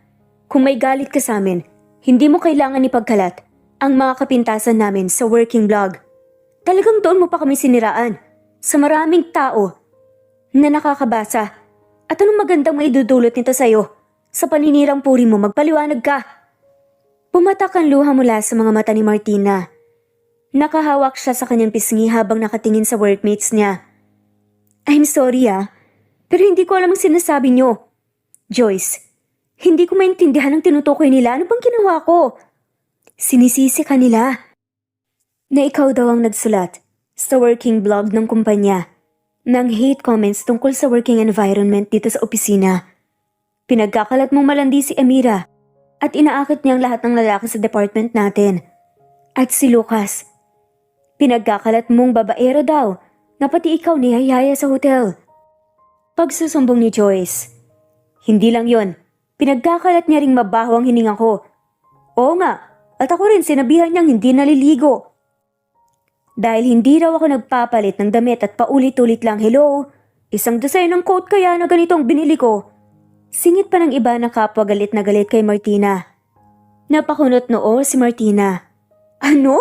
Kung may galit ka sa amin, hindi mo kailangan ipagkalat ang mga kapintasan namin sa working blog. Talagang doon mo pa kami siniraan sa maraming tao na nakakabasa. At anong magandang maidudulot nito sa'yo? Sa paninirang puri mo, magpaliwanag ka. Pumatak ang luha mula sa mga mata ni Martina. Nakahawak siya sa kanyang pisngi habang nakatingin sa workmates niya. I'm sorry pero hindi ko alam ang sinasabi niyo. Joyce, hindi ko maintindihan ang tinutukoy nila. Ano bang ginawa ko? Sinisisi ka nila na ikaw daw ang nagsulat sa working blog ng kumpanya ng hate comments tungkol sa working environment dito sa opisina. Pinagkakalat mong malandi si Emira at inaakit niya ang lahat ng lalaki sa department natin. At si Lucas. Pinagkakalat mong babaero daw na pati ikaw niyayaya sa hotel. Pagsusumbong ni Joyce. Hindi lang yon, pinagkakalat niya ring mabaho ang hininga ko. Oo nga, at ako rin sinabihan niyang hindi naliligo. Dahil hindi raw ako nagpapalit ng damit at paulit-ulit lang, hello, isang design ng coat kaya na ganito ang binili ko. Singit pa ng iba na kapwa galit na galit kay Martina. Napakunot noo si Martina. Ano?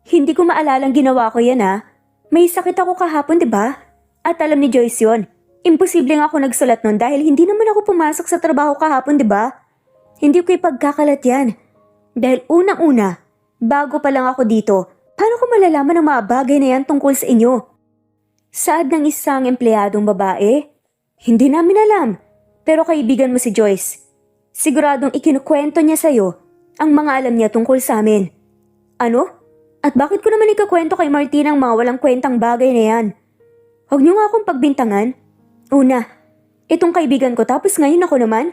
Hindi ko maalalang ginawa ko yan ha. May sakit ako kahapon, di ba? At alam ni Joyce yon. Imposible nga ako nagsulat nun dahil hindi naman ako pumasok sa trabaho kahapon, di ba? Hindi ko ipagkakalat yan. Dahil unang-una, bago pa lang ako dito, paano ko malalaman ang mga bagay na yan tungkol sa inyo? Saad ng isang empleyadong babae? Hindi namin alam, pero kaibigan mo si Joyce. Siguradong ikinukwento niya sa'yo ang mga alam niya tungkol sa amin. Ano? At bakit ko naman ikakwento kay Martina ang mga walang kwentang bagay na yan? Huwag niyo nga akong pagbintangan. Una, itong kaibigan ko tapos ngayon ako naman?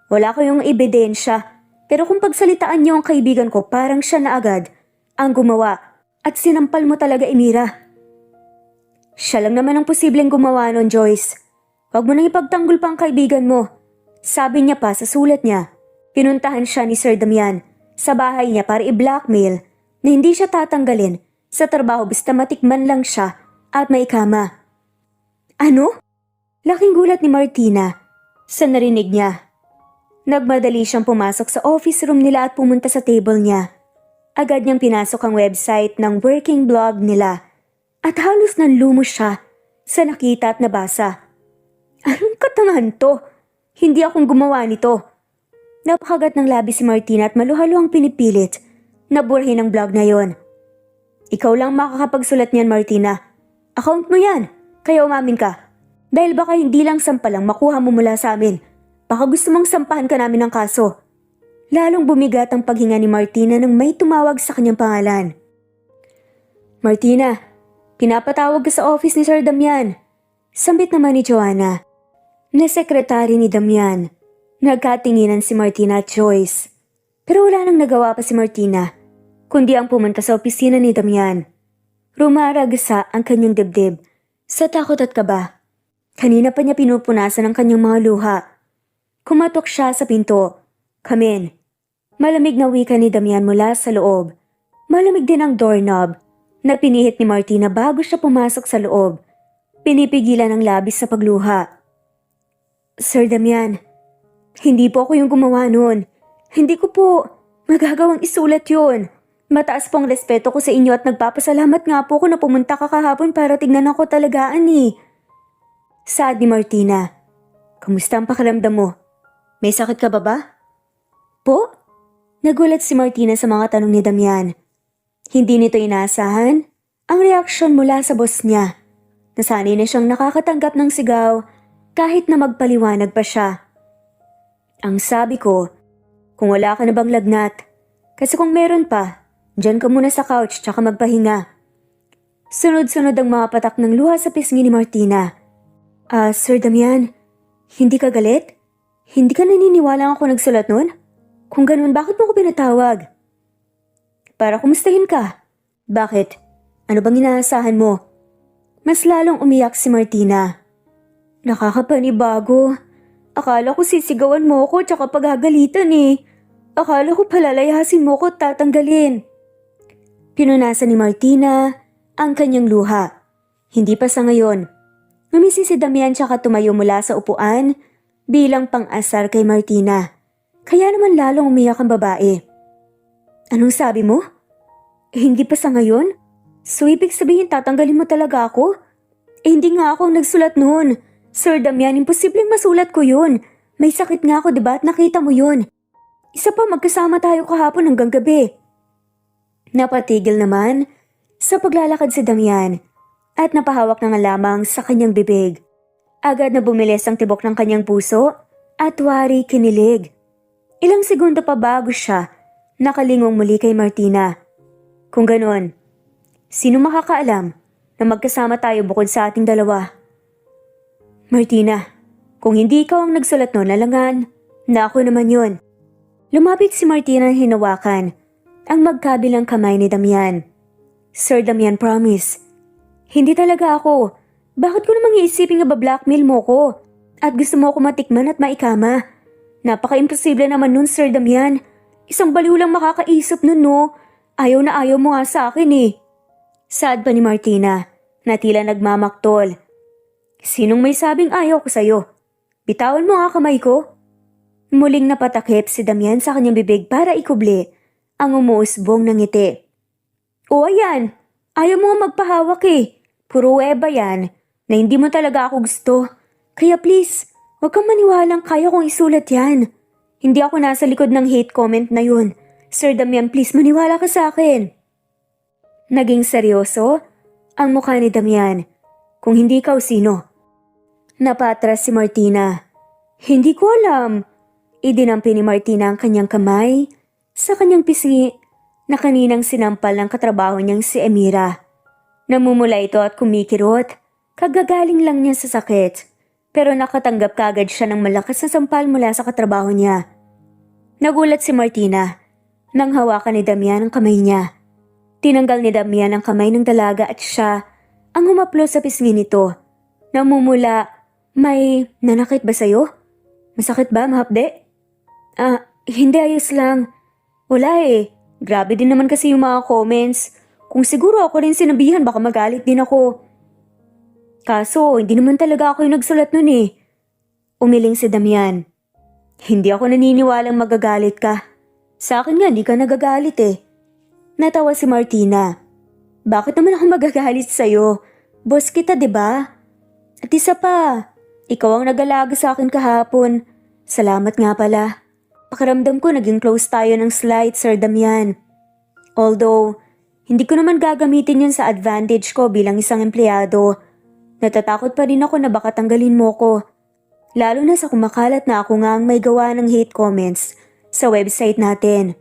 Wala kayong ebidensya. Pero kung pagsalitaan niyo ang kaibigan ko parang siya na agad ang gumawa at sinampal mo talaga, Emira. Siya lang naman ang posibleng gumawa nun, Joyce. Huwag mo nang ipagtanggol pa ang kaibigan mo. Sabi niya pa sa sulat niya, pinuntahan siya ni Sir Damian sa bahay niya para i-blackmail na hindi siya tatanggalin sa trabaho basta matikman lang siya at may kama. Ano? Laking gulat ni Martina sa narinig niya. Nagmadali siyang pumasok sa office room nila at pumunta sa table niya. Agad niyang pinasok ang website ng working blog nila at halos nanlumos siya sa nakita at nabasa. Anong katangahan to? Hindi akong gumawa nito. Napakagat ng labi si Martina at maluhalo ang pinipilit na burahin ang blog na yon. Ikaw lang makakapagsulat niyan, Martina. Account mo yan, kaya umamin ka. Dahil baka hindi lang sampalang makuha mo mula sa amin. Baka gusto mong sampahan ka namin ng kaso. Lalong bumigat ang paghinga ni Martina nang may tumawag sa kanyang pangalan. Martina, pinapatawag ka sa office ni Sir Damian. Sambit naman ni Joanna, na sekretary ni Damian. Nagkatinginan si Martina at Joyce. Pero wala nang nagawa pa si Martina, kundi ang pumunta sa opisina ni Damian. Rumaragasa ang kanyang dibdib sa takot at kaba. Kanina pa niya pinupunasan ang kanyang mga luha. Kumatok siya sa pinto. Come in. Malamig na wika ni Damian mula sa loob. Malamig din ang doorknob na pinihit ni Martina bago siya pumasok sa loob. Pinipigilan ang labis sa pagluha. Sir Damian, hindi po ako yung gumawa nun. Hindi ko po magagawang isulat yun. Mataas pong respeto ko sa inyo at nagpapasalamat nga po ko na pumunta ka kahapon para tignan ako talagaan eh. Saad ni Martina. Kamusta ang pakiramdam mo? May sakit ka ba? Po? Nagulat si Martina sa mga tanong ni Damian. Hindi nito inaasahan ang reaksyon mula sa boss niya. Nasanay na siyang nakakatanggap ng sigaw kahit na magpaliwanag pa siya. Ang sabi ko, kung wala ka na bang lagnat, kasi kung meron pa, dyan ka muna sa couch tsaka magpahinga. Sunod-sunod ang mga patak ng luha sa pisngi ni Martina. Sir Damian, hindi ka galit? Hindi ka naniniwala ako nagsulat nun? Kung ganun, bakit mo ko pinatawag? Para kumustahin ka. Bakit? Ano bang inaasahan mo? Mas lalong umiyak si Martina. Nakakapanibago. Akala ko sisigawan mo ko tsaka pagagalitan eh. Akala ko palalayasin mo ko at tatanggalin. Pinunasan ni Martina ang kanyang luha. Hindi pa sa ngayon. Ngumisi si Damian tsaka tumayo mula sa upuan bilang pang-asar kay Martina. Kaya naman lalong umiyak ang babae. Anong sabi mo? Hindi pa sa ngayon? So ibig sabihin tatanggalin mo talaga ako? Hindi nga ako ang nagsulat noon. Sir Damian, imposibleng masulat ko yun. May sakit nga ako, diba? At nakita mo yun. Isa pa, magkasama tayo kahapon hanggang gabi. Napatigil naman sa paglalakad si Damian at napahawak na nga lamang sa kanyang bibig. Agad na bumilis ang tibok ng kanyang puso at wari kinilig. Ilang segundo pa bago siya nakalingong muli kay Martina. Kung ganon, sino makakaalam na magkasama tayo bukod sa ating dalawa? Martina, kung hindi ikaw ang nagsulat nun, alangan na ako naman yun. Lumapit si Martina hinawakan ang magkabilang kamay ni Damian. Sir Damian, promise. Hindi talaga ako. Bakit ko namang iisipin nga ba-blackmail mo ko? At gusto mo ako matikman at maikama? Napaka-imposible naman nun, Sir Damian. Isang baliw lang makakaisip nun, no? Ayaw na ayaw mo nga sa akin eh. Saad pa ni Martina, na tila nagmamaktol. Sinong may sabing ayaw ko sa'yo? Bitawan mo nga kamay ko. Muling napatakip si Damian sa kanyang bibig para ikubli ang umuusbong ng ngiti. O ayan, ayaw mo nga magpahawak eh. Puro weba yan na hindi mo talaga ako gusto. Kaya please, huwag kang maniwalang kaya kong isulat yan. Hindi ako nasa likod ng hate comment na yun. Sir Damian, please maniwala ka sa akin. Naging seryoso ang mukha ni Damian. Kung hindi ikaw, sino? Napatras si Martina. Hindi ko alam. Idinampi ni Martina ang kanyang kamay sa kanyang pisngi na kaninang sinampal ng katrabaho niyang si Emira. Namumula ito at kumikirot. Kagagaling lang niya sa sakit. Pero nakatanggap kagad siya ng malakas na sampal mula sa katrabaho niya. Nagulat si Martina nang hawakan ni Damian ang kamay niya. Tinanggal ni Damian ang kamay ng dalaga at siya ang humaplo sa pisngi nito. Namumula, may nanakit ba sa'yo? Masakit ba, mahapde? Hindi, ayos lang. Wala eh. Grabe din naman kasi yung mga comments. Kung siguro ako rin sinabihan, baka magalit din ako. Kaso, hindi naman talaga ako yung nagsulat nun eh. Umiling si Damian. Hindi ako naniniwalang magagalit ka. Sa akin nga, hindi ka nagagalit eh. Natawa si Martina. Bakit naman ako magagalit sa'yo? Boss kita, diba? At isa pa, ikaw ang nag-alaga sa akin kahapon. Salamat nga pala. Pakiramdam ko naging close tayo ng slight, Sir Damian. Although, hindi ko naman gagamitin yun sa advantage ko bilang isang empleyado. Natatakot pa rin ako na baka tanggalin mo ko. Lalo na sa kumakalat na ako nga ang may gawa ng hate comments sa website natin.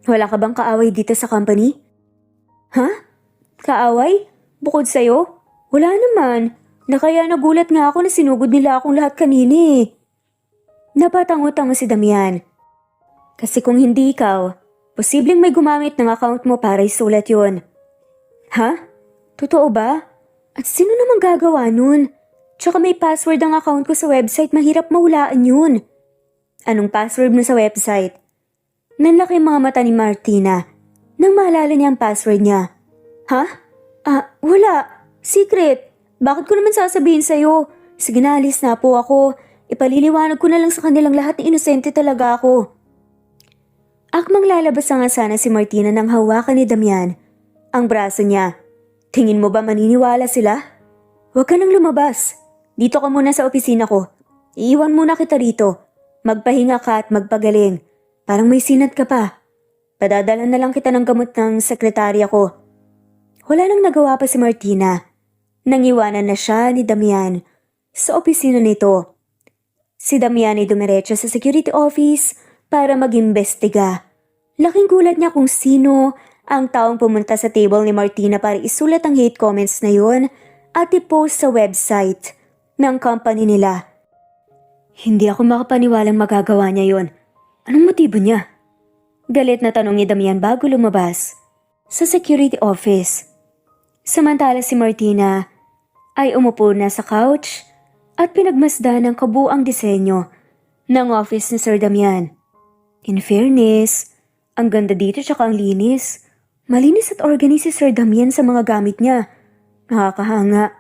Wala ka bang kaaway dito sa company? Ha? Kaaway? Bukod sa'yo? Wala naman. Na kaya nagulat nga ako na sinugod nila akong lahat kanina eh. Napatango-tango si Damian. Kasi kung hindi ikaw, posibleng may gumamit ng account mo para isulat yun. Ha? Totoo ba? At sino namang gagawa nun? Tsaka may password ang account ko sa website, mahirap mahulaan yun. Anong password mo sa website? Nanlaki ang mga mata ni Martina nang maalala niya ang password niya. Ha? Wala. Secret. Bakit ko naman sasabihin sa'yo? Sige na, alis na po ako. Ipaliliwanag ko na lang sa kanilang lahat na inosente talaga ako. Akmang lalabas nga sana si Martina nang hawakan ni Damian ang braso niya. Tingin mo ba maniniwala sila? Huwag ka nang lumabas. Dito ka muna sa opisina ko. Iiwan muna kita rito. Magpahinga ka at magpagaling. Parang may sinat ka pa. Padadala na lang kita ng gamot ng sekretarya ko. Wala nang nagawa pa si Martina. Nangiwanan na siya ni Damian sa opisina nito. Si Damian ay dumiretso sa security office para mag-imbestiga. Laking gulat niya kung sino ang taong pumunta sa table ni Martina para isulat ang hate comments na yun at i-post sa website ng company nila. Hindi ako makapaniwalang magagawa niya yun. Anong motibo niya? Galit na tanong ni Damian bago lumabas sa security office. Samantala si Martina ay umupo na sa couch at pinagmasdan ang kabuang disenyo ng office ni Sir Damian. In fairness, ang ganda dito tsaka ang linis. Malinis at organize si Sir Damian sa mga gamit niya. Nakakahanga.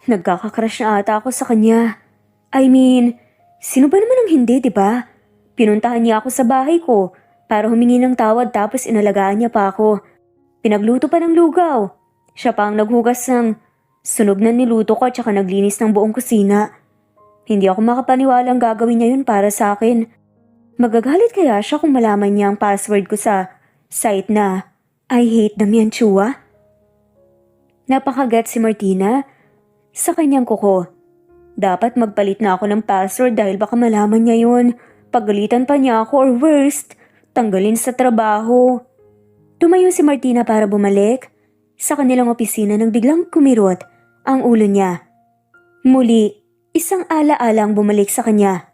Nagkakakrush na ata ako sa kanya. I mean, sino ba naman ang hindi, diba? Pinuntahan niya ako sa bahay ko para humingi ng tawad tapos inalagaan niya pa ako. Pinagluto pa ng lugaw. Siya pa ang naghugas ng sunog na niluto ko at saka naglinis ng buong kusina. Hindi ako makapaniwalang gagawin niya yun para sa akin. Magagalit kaya siya kung malaman niya ang password ko sa site na I hate Damian Chua? Napakagat si Martina sa kanyang kuko. Dapat magpalit na ako ng password dahil baka malaman niya yun. Pagalitan pa niya ako or worst, tanggalin sa trabaho. Tumayo si Martina para bumalik sa kanilang opisina nang biglang kumirot ang ulo niya. Muli, isang alaala ang bumalik sa kanya.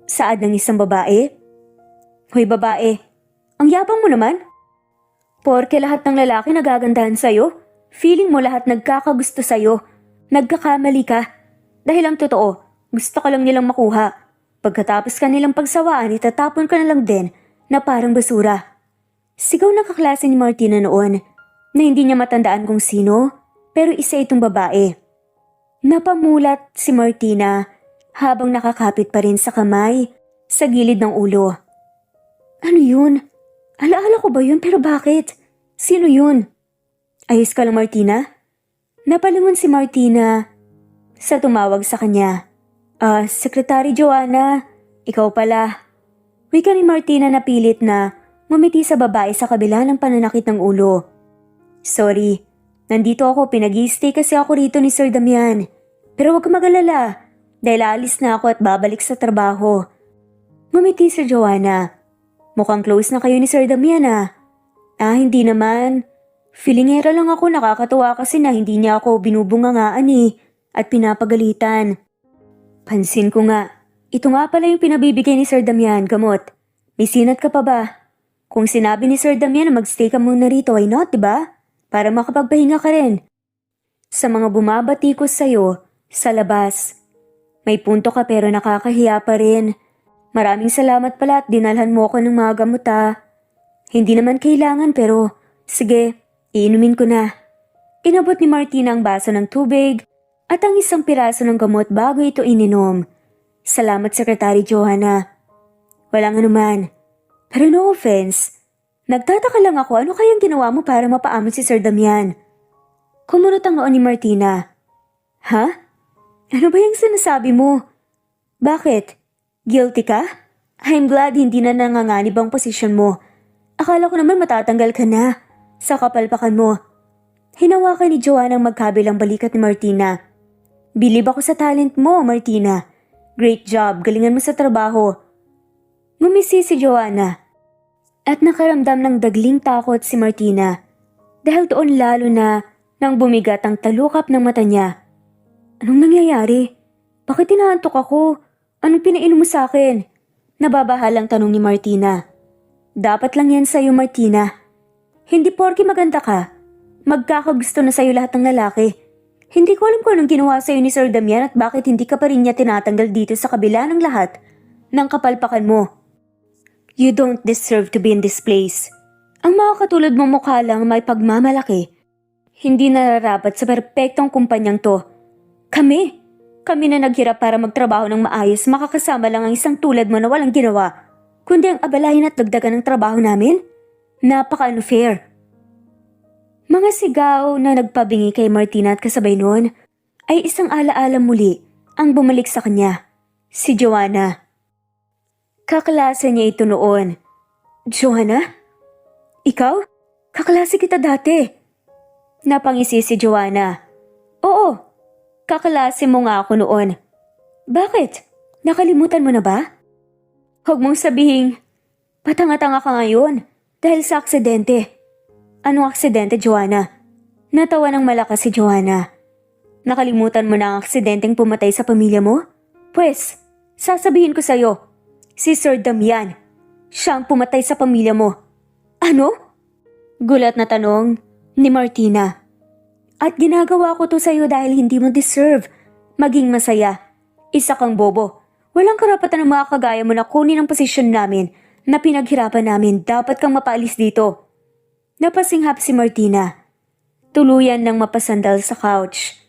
Saad ng isang babae? Hoy babae, ang yabang mo naman. Porke lahat ng lalaki nagagandahan sa'yo, feeling mo lahat nagkakagusto sa'yo. Nagkakamali ka. Dahil ang totoo, gusto ka lang nilang makuha. Pagkatapos ka nilang pagsawaan, itatapon ka na lang din na parang basura. Sigaw ng kaklase ni Martina noon na hindi niya matandaan kung sino, pero isa itong babae. Napamulat si Martina habang nakakapit pa rin sa kamay sa gilid ng ulo. Ano yun? Alaala ko ba yun pero bakit? Sino yun? Ayos ka lang Martina? Napalingon si Martina sa tumawag sa kanya. Secretary Joanna, ikaw pala. Wika ni Martina na pilit na ngumiti sa babae sa kabila ng pananakit ng ulo. Sorry, nandito ako, pinag-i-stay kasi ako rito ni Sir Damian. Pero huwag ka mag-alala, dahil aalis na ako at babalik sa trabaho. Ngumiti si Joanna. Mukhang close na kayo ni Sir Damian Hindi naman. Feelingera lang ako, nakakatuwa kasi na hindi niya ako binubungangaan at pinapagalitan. Pansin ko nga, ito nga pala yung pinabibigay ni Sir Damian, gamot. May sinat ka pa ba? Kung sinabi ni Sir Damian na magstay ka muna rito, why not, diba? Para makapagpahinga ka rin. Sa mga bumabati ko sa'yo, sa labas. May punto ka pero nakakahiya pa rin. Maraming salamat pala at dinalhan mo ko ng mga gamot Hindi naman kailangan pero, sige, iinumin ko na. Inabot ni Martina ang baso ng tubig at ang isang piraso ng gamot bago ito ininom. Salamat Secretary Joanna. Walang anuman. Pero no offense, nagtataka lang ako ano kayang ginawa mo para mapaamon si Sir Damian. Kumunot ang noon ni Martina. Ha? Ano ba yung sinasabi mo? Bakit? Guilty ka? I'm glad hindi na nanganganib ang posisyon mo. Akala ko naman matatanggal ka na sa kapalpakan mo. Hinawakan ni Joanna ang magkabilang balikat ni Martina. Bilib ako sa talent mo, Martina. Great job, galingan mo sa trabaho. Ngumisi si Joanna at nakaramdam ng dagling takot si Martina dahil doon lalo na nang bumigat ang talukap ng mata niya. Anong nangyayari? Bakit inaantok ako? Anong pinainom mo sa akin? Nababahalang tanong ni Martina. Dapat lang yan sa'yo, Martina. Hindi porke maganda ka. Magkakagusto na sa'yo lahat ng lalaki. Hindi ko alam kung anong ginawa sa'yo ni Sir Damian at bakit hindi ka pa rin niya tinatanggal dito sa kabila ng lahat ng kapalpakan mo. You don't deserve to be in this place. Ang mga katulad mong mukha lang may pagmamalaki. Hindi nararapat sa perpektong kumpanyang to. Kami na naghirap para magtrabaho ng maayos, makakasama lang ang isang tulad mo na walang ginawa, kundi ang abalahin at dagdagan ng trabaho namin? Napaka-unfair. Mga sigaw na nagpabingi kay Martina at kasabay noon ay isang alaala muli ang bumalik sa kanya, si Joanna. Kaklase niya ito noon. Joanna? Ikaw? Kaklase kita dati. Napangisi si Joanna. Oo. Kaklase mo nga ako noon. Bakit? Nakalimutan mo na ba? Huwag mong sabihing, patanga-tanga ka ngayon dahil sa aksidente. Anong aksidente, Joanna? Natawa ng malakas si Joanna. Nakalimutan mo na ang aksidenteng pumatay sa pamilya mo? Pwes, sasabihin ko sa'yo, si Sir Damian, siya ang pumatay sa pamilya mo. Ano? Gulat na tanong ni Martina. At ginagawa ko to sa'yo dahil hindi mo deserve maging masaya. Isa kang bobo. Walang karapatan ng mga kagaya mo na kunin ang posisyon namin na pinaghirapan namin. Dapat kang mapaalis dito. Napasinghap si Martina. Tuluyan ng mapasandal sa couch.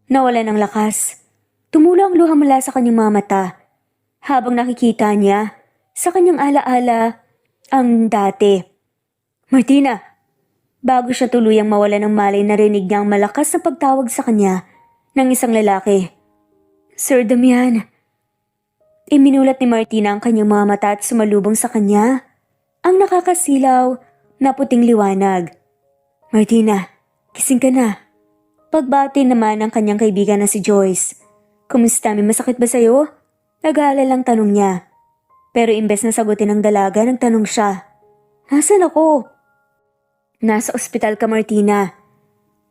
Nawalan ng lakas. Tumulo ang luha mula sa kanyang mga mata. Habang nakikita niya sa kanyang alaala ang dati. Martina! Bago siya tuluyang mawala ng malay, narinig niya ang malakas na pagtawag sa kanya ng isang lalaki. Sir Damian. Iminulat ni Martina ang kanyang mga mata at sumalubong sa kanya ang nakakasilaw na puting liwanag. Martina, gising ka na. Pagbati naman ang kanyang kaibigan na si Joyce. Kumusta, may masakit ba sa'yo? Nag-aalalang tanong niya. Pero imbes na sagutin ng dalaga, nagtanong siya. Nasaan ako? Nasa ospital ka, Martina.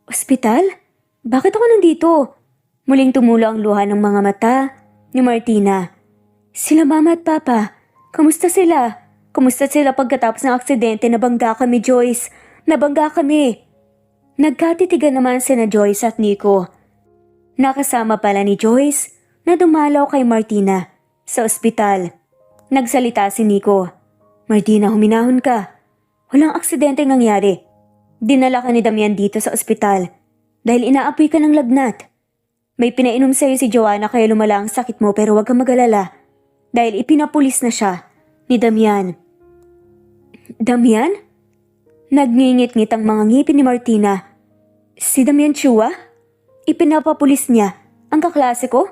Ospital? Bakit ako nandito? Muling tumulo ang luha ng mga mata ni Martina. Sila mama at papa. Kamusta sila? Kamusta sila pagkatapos ng aksidente na bangga kami, Joyce? Nabangga kami. Nagkatitigan naman sina Joyce at Nico. Nakasama pala ni Joyce na dumalaw kay Martina sa ospital. Nagsalita si Nico. Martina, huminahon ka. Walang aksidente nangyari. Dinala ka ni Damian dito sa ospital dahil inaapoy ka ng lagnat. May pinainom sa'yo si Joanna kaya lumala ang sakit mo pero huwag kang mag-alala dahil ipinapulis na siya ni Damian. Damian? Nagngingit-ngit ang mga ngipin ni Martina. Si Damian Chua? Ipinapapulis niya ang kaklase ko?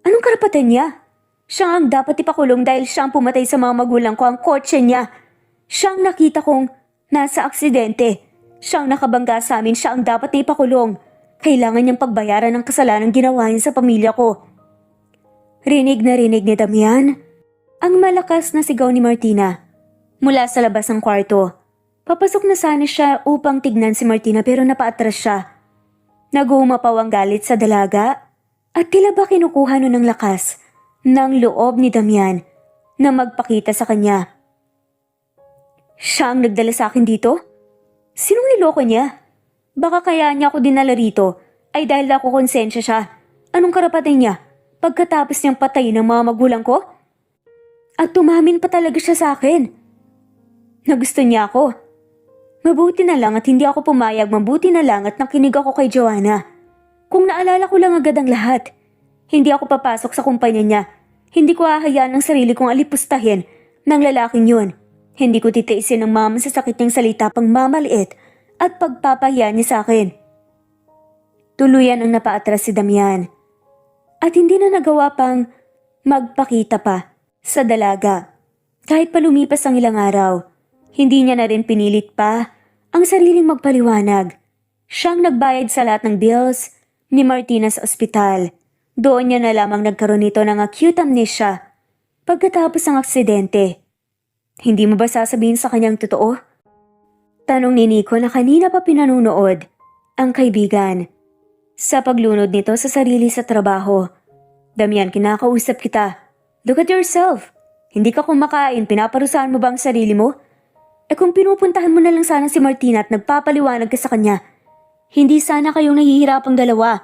Anong karapatan niya? Siya ang dapat ipakulong dahil siyang pumatay sa mga magulang ko ang kotse niya. Siyang nakita kong nasa aksidente. Siyang nakabangga sa amin, siya ang dapat ipakulong. Kailangan niyang pagbayaran ng kasalanan ginawa niya sa pamilya ko. Rinig na rinig ni Damian ang malakas na sigaw ni Martina mula sa labas ng kwarto. Papasok na sana siya upang tignan si Martina pero napaatras siya. Nagumapaw ang galit sa dalaga at tila ba kinukuha nun ng lakas ng loob ni Damian na magpakita sa kanya. Siya ang nagdala sa akin dito? Sinong niloko niya? Baka kaya niya ako dinala rito ay dahil ako konsensya siya. Anong karapatan niya pagkatapos niyang patayin ng mga magulang ko? At tumamin pa talaga siya sa akin. Na gusto niya ako. Mabuti na lang at hindi ako pumayag, mabuti na lang at nakinig ako kay Joanna. Kung naalala ko lang agad ang lahat, hindi ako papasok sa kumpanya niya. Hindi ko hahayaan ang sarili kong alipustahin ng lalaking yun. Hindi ko titiisin ang mga masasakit niyang salita pang mamaliit at pagpapahiya niya sa akin. Tuluyan ang napaatras si Damian at hindi na nagawa pang magpakita pa sa dalaga. Kahit pa lumipas ang ilang araw, hindi niya na rin pinilit pa ang sariling magpaliwanag. Siyang nagbayad sa lahat ng bills ni Martina sa ospital. Doon niya na lamang nagkaroon nito ng acute amnesia pagkatapos ng aksidente. Hindi mo ba sasabihin sa kanyang totoo? Tanong ni Nico na kanina pa pinanunood ang kaibigan. Sa paglunod nito sa sarili sa trabaho. Damian, kinakausap kita. Look at yourself. Hindi ka kumakain, pinaparusahan mo ba ang sarili mo? Kung pinupuntahan mo na lang sana si Martina at nagpapaliwanag ka sa kanya, hindi sana kayong nahihirapang dalawa.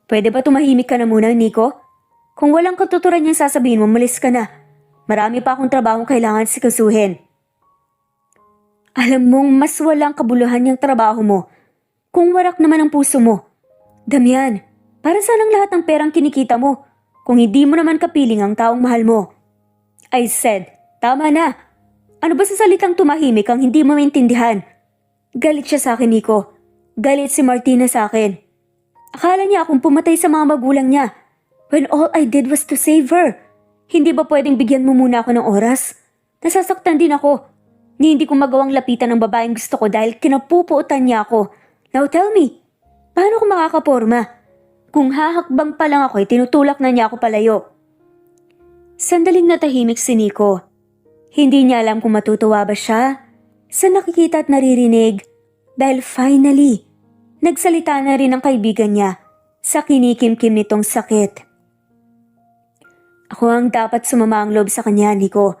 Pwede ba tumahimik ka na muna, Nico? Kung walang katuturan niyang sasabihin mo, malis ka na. Marami pa akong trabahong kailangan sikasuhin. Alam mong mas walang kabuluhan yung trabaho mo kung warak naman ang puso mo. Damian, para saan ang lahat ng perang kinikita mo kung hindi mo naman kapiling ang taong mahal mo? I said, tama na. Ano ba sa salitang tumahimik ang hindi mo maintindihan? Galit siya sa akin, Nico. Galit si Martina sa akin. Akala niya akong pumatay sa mga magulang niya when all I did was to save her. Hindi ba pwedeng bigyan mo muna ako ng oras? Nasasaktan din ako. Hindi ko magawang lapitan ng babaeng gusto ko dahil kinapupuutan niya ako. Now tell me, paano ko makakaporma? Kung hahakbang pa lang ako, tinutulak na niya ako palayo. Sandaling natahimik si Nico. Hindi niya alam kung matutuwa ba siya sa nakikita at naririnig dahil finally, nagsalita na rin ang kaibigan niya sa kinikimkim nitong sakit. Ako ang dapat sumama ang loob sa kanya, Nico.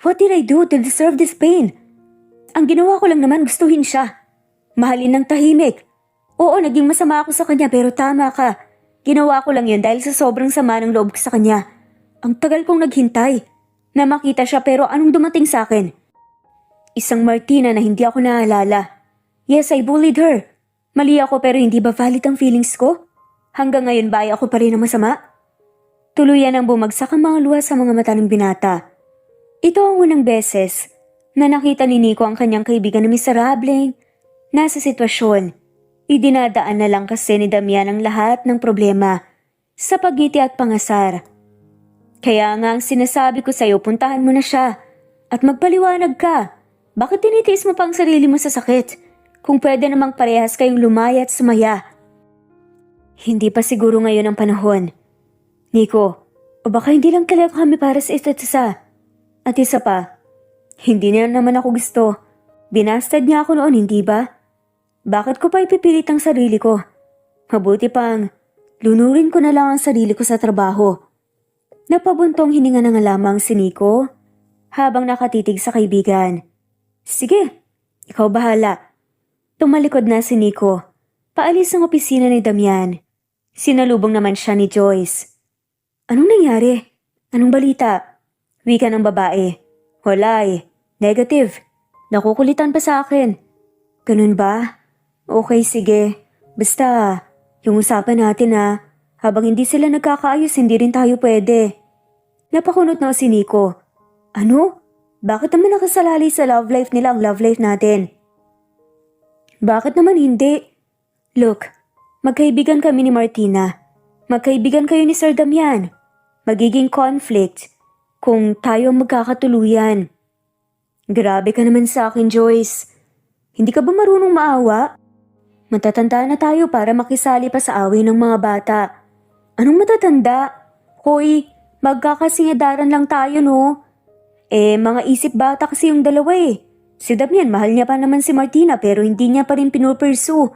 What did I do to deserve this pain? Ang ginawa ko lang naman gustuhin siya. Mahalin ng tahimik. Oo, naging masama ako sa kanya pero tama ka. Ginawa ko lang yun dahil sa sobrang sama ng loob ko sa kanya. Ang tagal kong naghintay na makita siya pero anong dumating sa akin? Isang Martina na hindi ako naalala. Yes, I bullied her. Mali ako pero hindi ba valid ang feelings ko? Hanggang ngayon ba ay ako pa rin ang masama? Tuluyan ang bumagsak ang mga luha sa mga mata ng binata. Ito ang unang beses na nakita ni Nico ang kanyang kaibigan na miserableng nasa sitwasyon. Idinadaan na lang kasi ni Damian ang lahat ng problema sa pagngiti at pangasar. Kaya nga ang sinasabi ko sa'yo, puntahan mo na siya at magpaliwanag ka. Bakit tinitiis mo pa ang sarili mo sa sakit? Kung pwede namang parehas kayong lumaya at sumaya. Hindi pa siguro ngayon ang panahon. Nico, o baka hindi lang talaga kami para sa isa't isa. At isa pa, hindi niya naman ako gusto. Binastad niya ako noon, hindi ba? Bakit ko pa ipipilit ang sarili ko? Mabuti pang, lunurin ko na lang ang sarili ko sa trabaho. Napabuntong hininga na nga lamang si Nico habang nakatitig sa kaibigan. Sige, Ikaw bahala. Tumalikod na si Nico. Paalis ang opisina ni Damian. Sinalubong naman siya ni Joyce. Anong nangyari? Anong balita? Wika ng babae. Wala eh. Negative. Nakukulitan pa sa akin. Ganun ba? Okay, sige. Basta, yung usapan natin habang hindi sila nagkakaayos, hindi rin tayo pwede. Napakunot na si Nico. Ano? Bakit naman nakasalali sa love life nila ang love life natin? Bakit naman hindi? Look, magkaibigan kami ni Martina. Magkaibigan kayo ni Sir Damian. Magiging conflict kung tayo ang magkakatuluyan. Grabe ka naman sa akin, Joyce. Hindi ka ba marunong maawa? Matatanda na tayo para makisali pa sa away ng mga bata. Anong matatanda? Hoy, magkakasingadaran lang tayo, no? Mga isip bata kasi yung dalawa eh. Si Damian, mahal niya pa naman si Martina pero hindi niya pa rin pinupursue.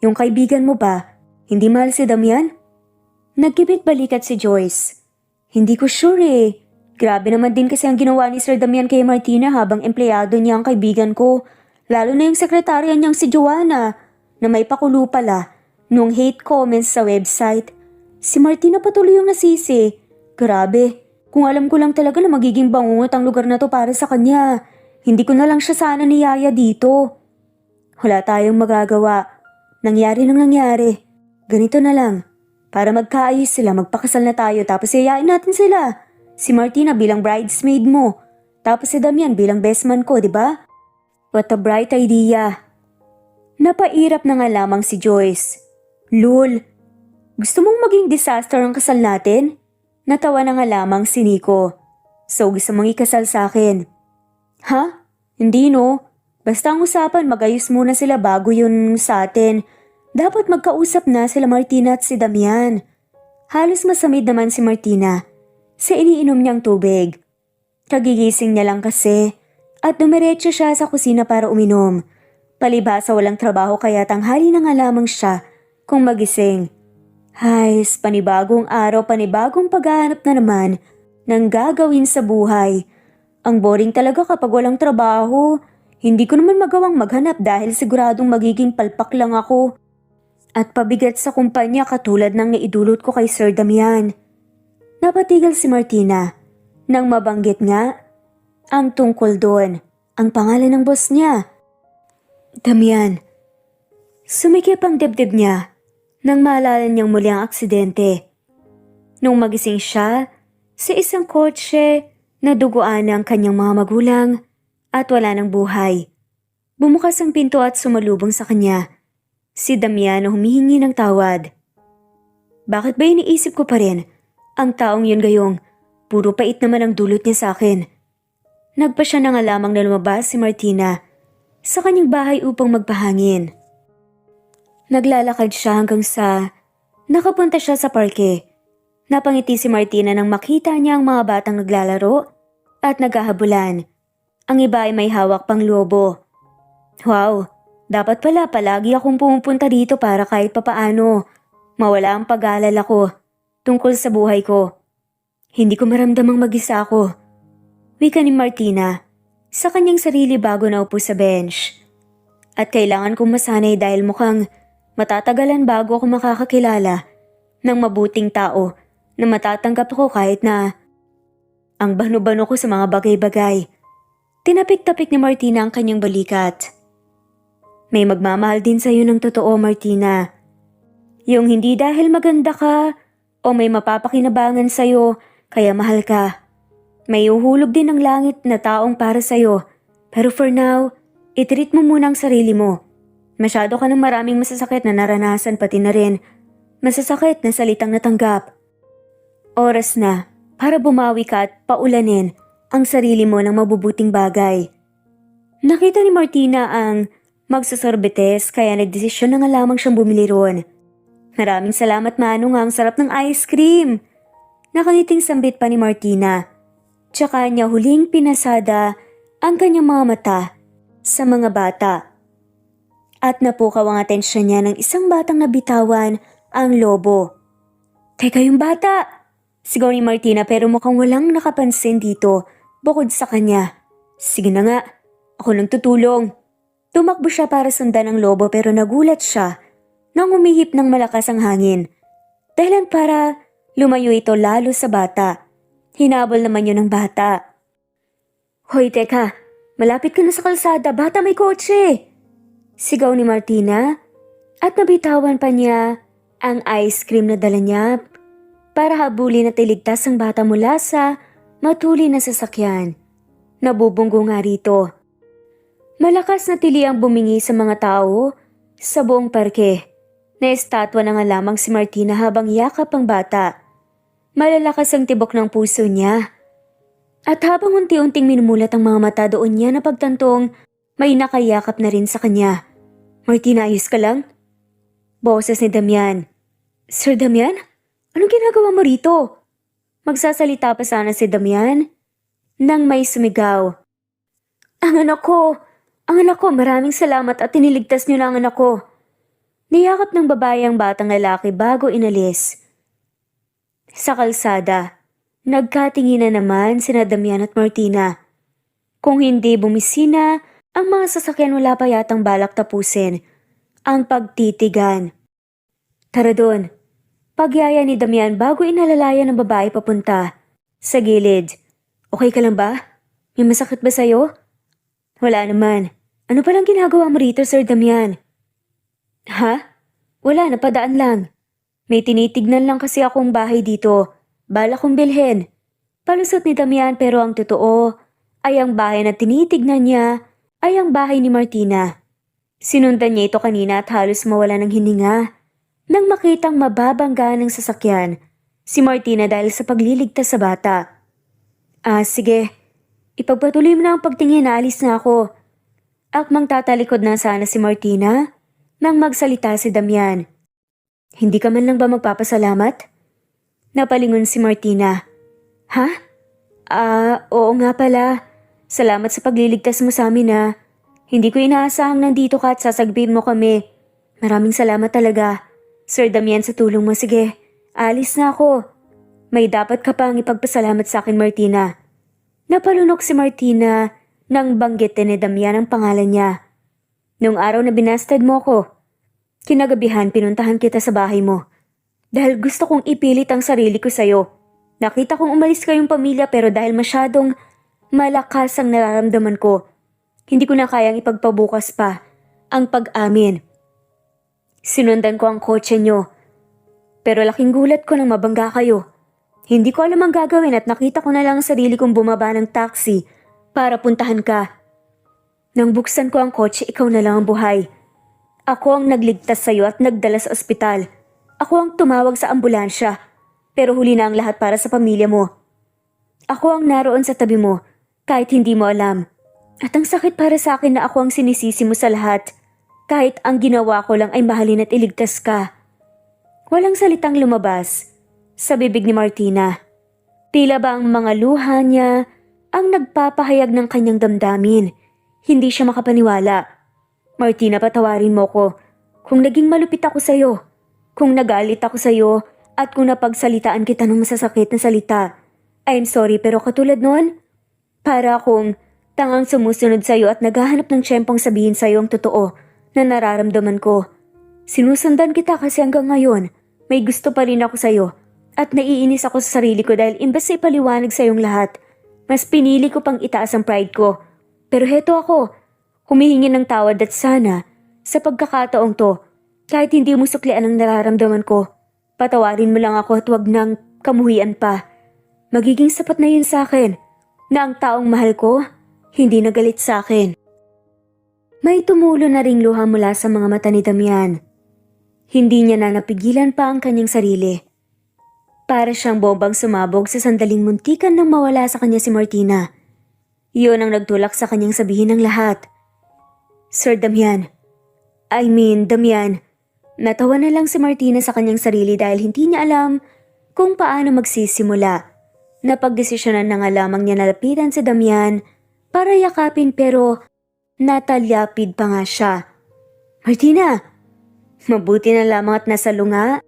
Yung kaibigan mo ba, hindi mahal si Damian? Nagkibit balikat si Joyce. Hindi ko sure eh. Grabe naman din kasi ang ginawa ni Sir Damian kay Martina habang empleyado niya ang kaibigan ko. Lalo na yung sekretarya niyang si Joanna, na may pakulo pala nung hate comments sa website. Si Martina patuloy yung nasisi. Grabe, kung alam ko lang talaga na magiging bangungot ang lugar na to para sa kanya. Hindi ko na lang siya sana niyaya dito. Wala tayong magagawa. Nangyari nang nangyari. Ganito na lang. Para magkaayos sila, magpakasal na tayo tapos yayain natin sila. Si Martina bilang bridesmaid mo. Tapos si Damian bilang best man ko, di ba? What a bright idea. Napairap na nga lamang si Joyce. Lul, gusto mong maging disaster ang kasal natin? Natawa na nga lamang si Nico. So gusto mong ikasal sa akin? Ha? Hindi no. Basta ang usapan magayos muna sila bago yun sa atin. Dapat magkausap na sila Martina at si Damian. Halos masamid naman si Martina sa iniinom niyang tubig. Kagigising niya lang kasi at dumiretso siya sa kusina para uminom. Palibhasa walang trabaho kaya tanghali na nga lamang siya kung magising. Hays, panibagong araw, panibagong paghahanap na naman ng gagawin sa buhay. Ang boring talaga kapag walang trabaho. Hindi ko naman magawang maghanap dahil siguradong magiging palpak lang ako. At pabigat sa kumpanya katulad ng naidulot ko kay Sir Damian. Napatigil si Martina nang mabanggit nga ang tungkol doon, ang pangalan ng boss niya. Damian. Sumikip ang dibdib niya nang maalala niyang muli ang aksidente. Nung magising siya sa isang kotse na duguan ng kanyang mga magulang at wala ng buhay. Bumukas ang pinto at sumalubong sa kanya. Si Damian na humihingi ng tawad. Bakit ba iniisip ko pa rin ang taong yun gayong puro pait naman ang dulot niya sa akin? Nagpa siya na nga lamang na lumabas si Martina sa kanyang bahay upang magpahangin. Naglalakad siya hanggang sa nakapunta siya sa parke. Napangiti si Martina nang makita niya ang mga batang naglalaro at naghahabulan. Ang iba ay may hawak pang lobo. Wow, dapat pala palagi akong pumupunta dito para kahit papaano mawala ang pag-aalala ko tungkol sa buhay ko. Hindi ko maramdamang mag-isa ako. Wika ni Martina sa kanyang sarili bago naupo sa bench. At kailangan kong masanay dahil mukhang matatagalan bago ako makakakilala ng mabuting tao na matatanggap ako kahit na ang bano-bano ko sa mga bagay-bagay. Tinapik-tapik ni Martina ang kanyang balikat. May magmamahal din sa'yo ng totoo, Martina. Yung hindi dahil maganda ka o may mapapakinabangan sa'yo kaya mahal ka. May uhulog din ng langit na taong para sa'yo. Pero for now, itreat mo muna ang sarili mo. Masyado ka ng maraming masasakit na naranasan pati na rin masasakit na salitang natanggap. Oras na para bumawi ka at paulanin ang sarili mo ng mabubuting bagay. Nakita ni Martina ang magsasorbetes kaya nagdesisyon na nga lamang siyang bumili roon. Maraming salamat Manong, ang sarap ng ice cream. Nakangiting sambit pa ni Martina. Tsaka niya huling pinasada ang kanyang mga mata sa mga bata. At napukaw ang atensyon niya ng isang batang nabitawan ang lobo. Teka yung bata! Sigaw ni Martina pero mukhang walang nakapansin dito bukod sa kanya. Sige na nga, ako nang tutulong. Tumakbo siya para sundan ang lobo pero nagulat siya nang umihip ng malakas ang hangin. Dahilan para lumayo ito lalo sa bata. Hinabol naman yun ng bata. Hoy, teka! Malapit ka na sa kalsada, bata may kotse! Sigaw ni Martina at nabitawan pa niya ang ice cream na dala niya para habulin at iligtas ang bata mula sa matuli na sasakyan. Nabubunggo nga rito. Malakas na tili ang bumingi sa mga tao sa buong parke. Naestatwa na nga lamang si Martina habang yakap ang bata. Malalakas ang tibok ng puso niya. At habang unti-unting minumulat ang mga mata doon niya napagtantong may nakayakap na rin sa kanya. Martina, ayos ka lang? Boses ni Damian. Sir Damian? Anong ginagawa mo rito? Magsasalita pa sana si Damian nang may sumigaw. Ang anak ko! Ang anak ko, maraming salamat at tiniligtas niyo na ang anak ko. Niyakap ng babae ang batang lalaki bago inalis. Sa kalsada, nagkatinginan naman sina Damian at Martina. Kung hindi bumisina, ang mga sasakyan wala pa yatang balak tapusin ang pagtitigan. Tara doon. Pagyaya ni Damian bago inalalayan ng babae papunta sa gilid. Okay ka lang ba? May masakit ba sa'yo? Wala naman. Ano palang ginagawa mo rito, Sir Damian? Ha? Wala, napadaan lang. May tinitignan lang kasi akong bahay dito. Bala kong bilhin. Palusot ni Damian pero ang totoo ay ang bahay na tinitignan niya ay ang bahay ni Martina. Sinundan niya ito kanina at halos mawala ng hininga nang makitang mababangga ng sasakyan si Martina dahil sa pagliligtas sa bata. Sige. Ipagpatuloy mo na ang pagtingin, alis na ako. Akmang tatalikod na sana si Martina nang magsalita si Damian. Hindi ka man lang ba magpapasalamat? Napalingon si Martina. Ha? Oo nga pala. Salamat sa pagliligtas mo sa amin . Hindi ko inaasahang nandito ka at sasagbin mo kami. Maraming salamat talaga. Sir Damian, sa tulong mo. Sige, alis na ako. May dapat ka pang ipagpasalamat sa akin, Martina. Napalunok si Martina nang banggitin ni Damian ang pangalan niya. Nung araw na binastad mo ko, kinagabihan pinuntahan kita sa bahay mo. Dahil gusto kong ipilit ang sarili ko sa'yo. Nakita kong umalis kayong pamilya pero dahil masyadong malakas ang nararamdaman ko, hindi ko na kayang ipagpabukas pa ang pag-amin. Sinundan ko ang kotse niyo. Pero laking gulat ko nang mabangga kayo. Hindi ko alam ang gagawin at nakita ko na lang ang sarili kong bumaba ng taxi para puntahan ka. Nang buksan ko ang kotse, ikaw na lang ang buhay. Ako ang nagligtas sa'yo at nagdala sa ospital. Ako ang tumawag sa ambulansya. Pero huli na ang lahat para sa pamilya mo. Ako ang naroon sa tabi mo kahit hindi mo alam. At ang sakit para sa akin na ako ang sinisisi mo sa lahat. Kahit ang ginawa ko lang ay mahalin at iligtas ka. Walang salitang lumabas sa bibig ni Martina. Tila ba ang mga luha niya ang nagpapahayag ng kanyang damdamin. Hindi siya makapaniwala. Martina, patawarin mo ko kung naging malupit ako sa'yo. Kung nagalit ako sa'yo at kung napagsalitaan kita ng masasakit na salita. I'm sorry pero katulad noon, para akong tangang sumusunod sa'yo at naghahanap ng tiyempong sabihin sa'yo ang totoo na nararamdaman ko. Sinusundan kita kasi hanggang ngayon may gusto pa rin ako sa'yo at naiinis ako sa sarili ko dahil imbes na ipaliwanag sa'yong lahat, mas pinili ko pang itaas ang pride ko. Pero heto ako, humihingi ng tawad at sana sa pagkakataong to, kahit hindi mo suklian ang nararamdaman ko, patawarin mo lang ako at wag nang kamuhian pa. Magiging sapat na yun sa akin na ang taong mahal ko hindi nagalit sa akin. May tumulo na ring luha mula sa mga mata ni Damian. Hindi niya na napigilan pa ang kanyang sarili. Para siyang bombang sumabog sa sandaling muntikan nang mawala sa kanya si Martina. Iyon ang nagtulak sa kanyang sabihin ng lahat. Sir Damian. Damian. Natawa na lang si Martina sa kanyang sarili dahil hindi niya alam kung paano magsisimula. Napagdesisyonan na nga lamang niya nalapitan si Damian para yakapin pero natalyapid pa nga siya. Martina! Mabuti na lamang at nasa lunga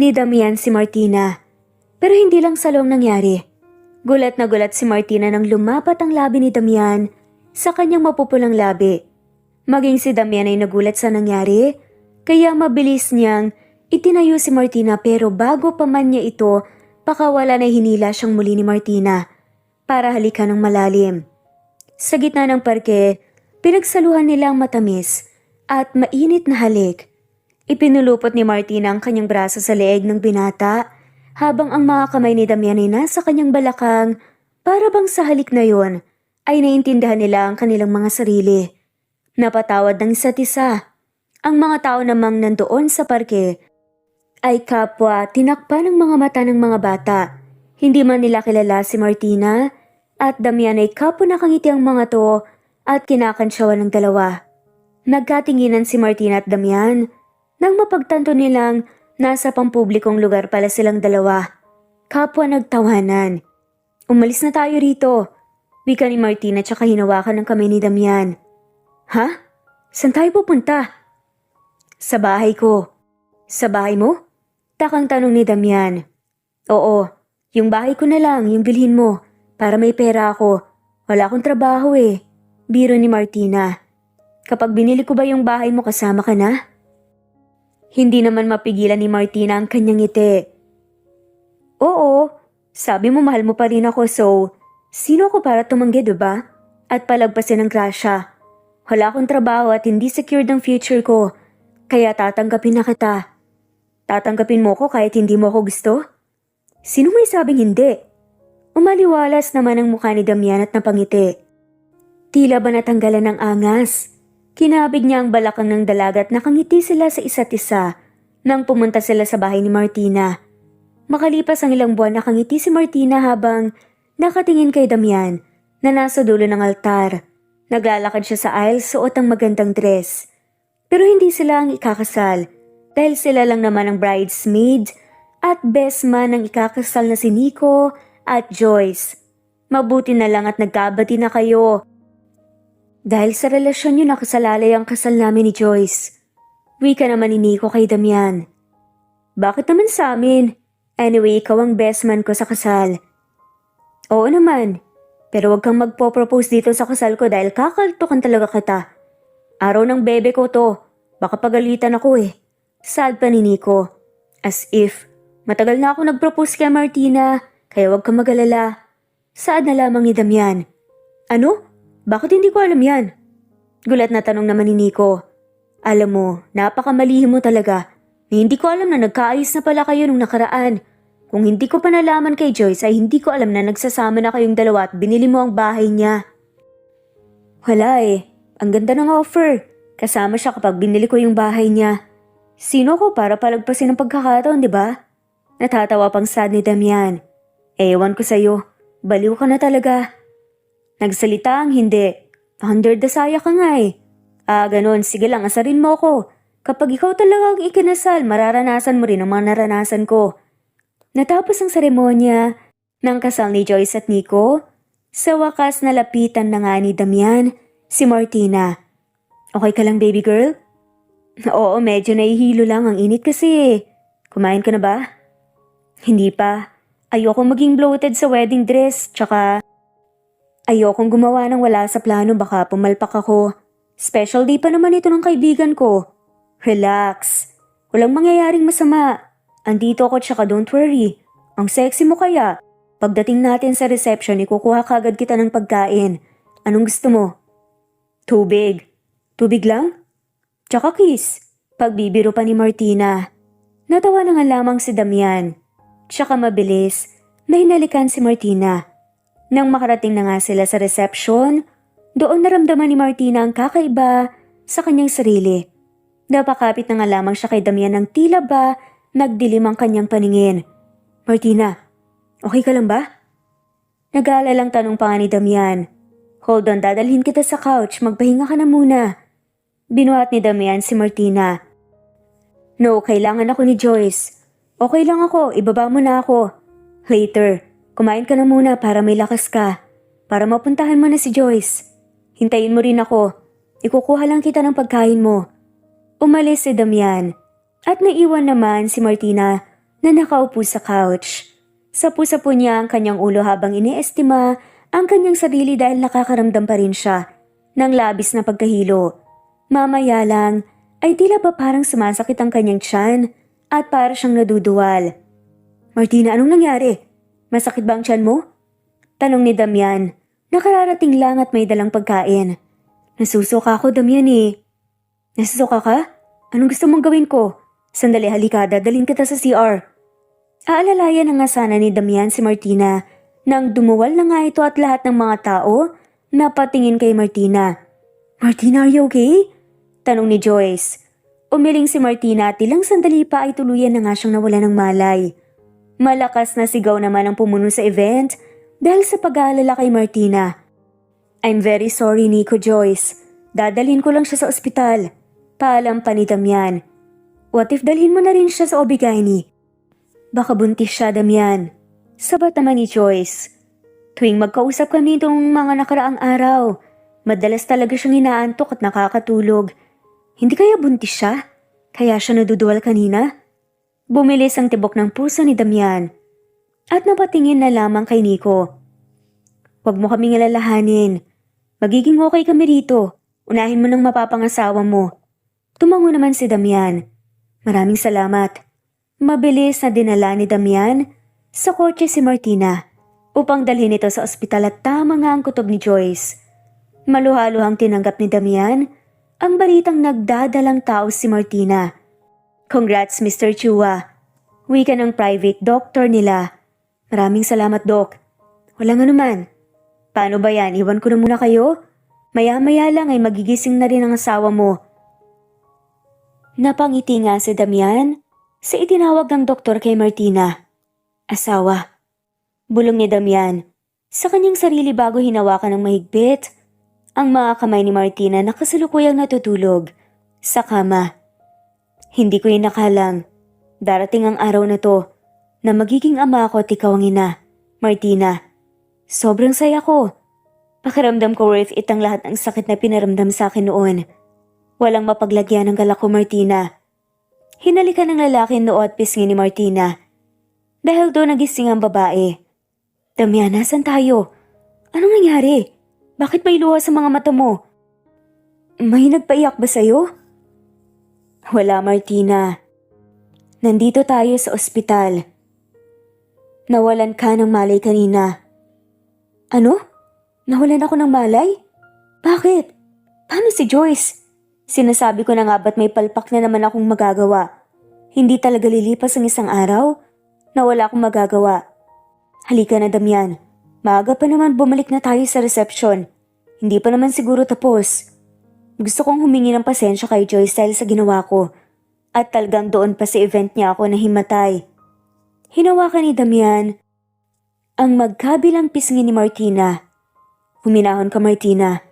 ni Damian si Martina. Pero hindi lang salong nangyari. Gulat na gulat si Martina nang lumapat ang labi ni Damian sa kanyang mapupulang labi. Maging si Damian ay nagulat sa nangyari, kaya mabilis niyang itinayo si Martina pero bago pa man niya ito, pakawala na hinila siyang muli ni Martina para halikan ng malalim. Sa gitna ng parke, pinagsaluhan nila ang matamis at mainit na halik. Ipinulupot ni Martina ang kanyang braso sa leeg ng binata habang ang mga kamay ni Damian ay nasa kanyang balakang para bang sa halik na yon ay naiintindihan nila ang kanilang mga sarili. Napatawad ng isa't isa. Ang mga tao namang nandoon sa parke ay kapwa tinakpan ng mga mata ng mga bata. Hindi man nila kilala si Martina at Damian ay kapwa nakangiti ang mga to at kinakansyawan ng dalawa. Nagkatinginan si Martina at Damian nang mapagtanto nilang nasa pampublikong lugar pala silang dalawa. Kapwa nagtawanan. Umalis na tayo rito. Wika ni Martina tsaka hinawakan ng kamay ni Damian. Ha? Saan tayo pupunta? Sa bahay ko. Sa bahay mo? Takang tanong ni Damian. Oo, yung bahay ko na lang, yung bilhin mo, para may pera ako. Wala akong trabaho eh. Biro ni Martina. Kapag binili ko ba yung bahay mo kasama ka na? Hindi naman mapigilan ni Martina ang kanyang ngiti. Oo, sabi mo mahal mo pa rin ako so, sino ako para tumanggi diba? At palagpasin ng grasya. Wala akong trabaho at hindi secured ang future ko, kaya tatanggapin na kita. Tatanggapin mo ko kahit hindi mo ako gusto? Sino may sabing hindi? Umaliwalas naman ang mukha ni Damian at napangiti. Tila ba natanggalan ng angas? Kinabig niya ang balakang ng dalaga at nakangiti sila sa isa't isa nang pumunta sila sa bahay ni Martina. Makalipas ang ilang buwan nakangiti si Martina habang nakatingin kay Damian na nasa dulo ng altar. Naglalakad siya sa aisle suot ang magandang dress. Pero hindi sila ang ikakasal dahil sila lang naman ang bridesmaid at best man ng ikakasal na si Nico at Joyce. Mabuti na lang at nagkabati na kayo. Dahil sa relasyon nyo nakasalalay ang kasal namin ni Joyce. Wika naman ni Nico kay Damian. Bakit naman sa amin? Anyway, ikaw ang best man ko sa kasal. Oo naman. Pero wag kang magpo-propose dito sa kasal ko dahil kakaltukan talaga kita. Araw ng bebe ko to. Baka pagalitan ako eh. Sad pa ni Nico. As if, matagal na ako nag-propose kay Martina, kaya wag kang mag-alala. Saad na lamang ni Damian. Ano? Bakit hindi ko alam yan? Gulat na tanong naman ni Nico. Alam mo, napakamalihi mo talaga. Hindi ko alam na nagkaayos na pala kayo nung nakaraan. Kung hindi ko pa nalaman kay Joyce ay hindi ko alam na nagsasama na kayong dalawa at binili mo ang bahay niya. Wala eh. Ang ganda ng offer. Kasama siya kapag binili ko yung bahay niya. Sino ko para palagpasin ang pagkakataon, di ba? Natatawa pang sad ni Damian. Ewan ko sa'yo. Baliw ka na talaga. Nagsalita ang hindi. Under the saya ka nga eh. Ganon. Sige lang, asarin mo ko. Kapag ikaw talaga ang ikinasal, mararanasan mo rin ang mga naranasan ko. Natapos ang seremonya ng kasal ni Joyce at Nico, sa wakas nalapitan na nga ni Damian si Martina. Okay ka lang baby girl? Oo, medyo nahihilo lang, ang init kasi. Kumain ka na ba? Hindi pa. Ayokong maging bloated sa wedding dress, tsaka ayokong gumawa ng wala sa plano baka pumalpak ako. Special day pa naman ito ng kaibigan ko. Relax. Walang mangyayaring masama. Andito ako tsaka don't worry. Ang sexy mo kaya. Pagdating natin sa reception, ikukuha kagad kita ng pagkain. Anong gusto mo? Tubig. Tubig lang? Tsaka kiss. Pagbibiro pa ni Martina. Natawa na nga lamang si Damian. Tsaka mabilis, may hinalikan si Martina. Nang makarating na nga sila sa reception, doon naramdaman ni Martina ang kakaiba sa kanyang sarili. Napakapit na nga lamang siya kay Damian ng tila ba nagdilim ang kanyang paningin. Martina, okay ka lang ba? Nag-aalalang tanong pa nga ni Damian. Hold on, dadalhin kita sa couch, magpahinga ka na muna. Binuhat ni Damian si Martina. No, kailangan ako ni Joyce. Okay lang ako, ibaba mo na ako. Later, kumain ka na muna para may lakas ka. Para mapuntahan mo na si Joyce. Hintayin mo rin ako. Ikukuha lang kita ng pagkain mo. Umalis si Damian. At naiwan naman si Martina na nakaupo sa couch. Sapu-sapu niya ang kanyang ulo habang iniestima ang kanyang sarili dahil nakakaramdam pa rin siya ng labis na pagkahilo. Mamaya lang ay tila ba parang sumasakit ang kanyang tiyan at para siyang naduduwal. Martina, anong nangyari? Masakit ba ang tiyan mo? Tanong ni Damian. Nakararating lang at may dalang pagkain. Nasusuka ako, Damian eh. Nasusuka ka? Anong gusto mong gawin ko? Sandali, halika, dadalhin kita sa CR. Aalalayan na nga sana ni Damian si Martina nang dumuwal na nga ito at lahat ng mga tao napatingin kay Martina. Martina, are you okay? Tanong ni Joyce. Umiling si Martina at ilang sandali pa ay tuluyan na nga siyang nawala ng malay. Malakas na sigaw naman ang pumuno sa event dahil sa pag-aalala kay Martina. I'm very sorry, Nico, Joyce. Dadalhin ko lang siya sa ospital. Paalam pa ni Damian. What if dalhin mo na rin siya sa OB-GYN? Baka buntis siya, Damian. Sabat naman ni Joyce. Tuwing magkausap kami itong mga nakaraang araw, madalas talaga siyang inaantok at nakakatulog. Hindi kaya buntis siya? Kaya siya naduduwal kanina? Bumilis ang tibok ng puso ni Damian at napatingin na lamang kay Nico. Huwag mo kaming alalahanin. Magiging okay kami rito. Unahin mo nang mapapangasawa mo. Tumango naman si Damian. Maraming salamat. Mabilis na dinala ni Damian sa kotse si Martina upang dalhin ito sa ospital at tama nga ang kutob ni Joyce. Maluhaluhang tinanggap ni Damian ang balitang nagdadalang tao si Martina. Congrats, Mr. Chua. Uwi ka ng private doctor nila. Maraming salamat, Doc. Walang anuman. Paano ba yan? Iwan ko na muna kayo? Maya-maya lang ay magigising na rin ang asawa mo. Napangiti nga si Damian sa itinawag ng doktor kay Martina. Asawa. Bulong ni Damian. Sa kanyang sarili bago hinawakan ng mahigpit, ang mga kamay ni Martina na kasalukuyang natutulog sa kama. Hindi ko inakalang. Darating ang araw na to na magiging ama ako at ikaw ang ina, Martina. Sobrang saya ko. Pakiramdam ko worth it ang lahat ng sakit na pinaramdam sa akin noon. Walang mapaglagyan ng galak ko, Martina. Hinalikan ng lalaki ang noo at pisngi ni Martina. Dahil doon nagising ang babae. Damian, nasan tayo? Anong nangyari? Bakit may luha sa mga mata mo? May nagpaiyak ba sa'yo? Wala, Martina. Nandito tayo sa ospital. Nawalan ka ng malay kanina. Ano? Nawalan ako ng malay? Bakit? Paano si Joyce? Sinasabi ko na nga ba't may palpak na naman akong magagawa. Hindi talaga lilipas ang isang araw na wala akong magagawa. Halika na, Damian. Maaga pa naman bumalik na tayo sa reception. Hindi pa naman siguro tapos. Gusto kong humingi ng pasensya kay Joyce dahil sa ginawa ko. At talagang doon pa sa event niya ako nahimatay. Hinawakan ni Damian ang magkabilang pisngi ni Martina. Huminahon ka, Martina.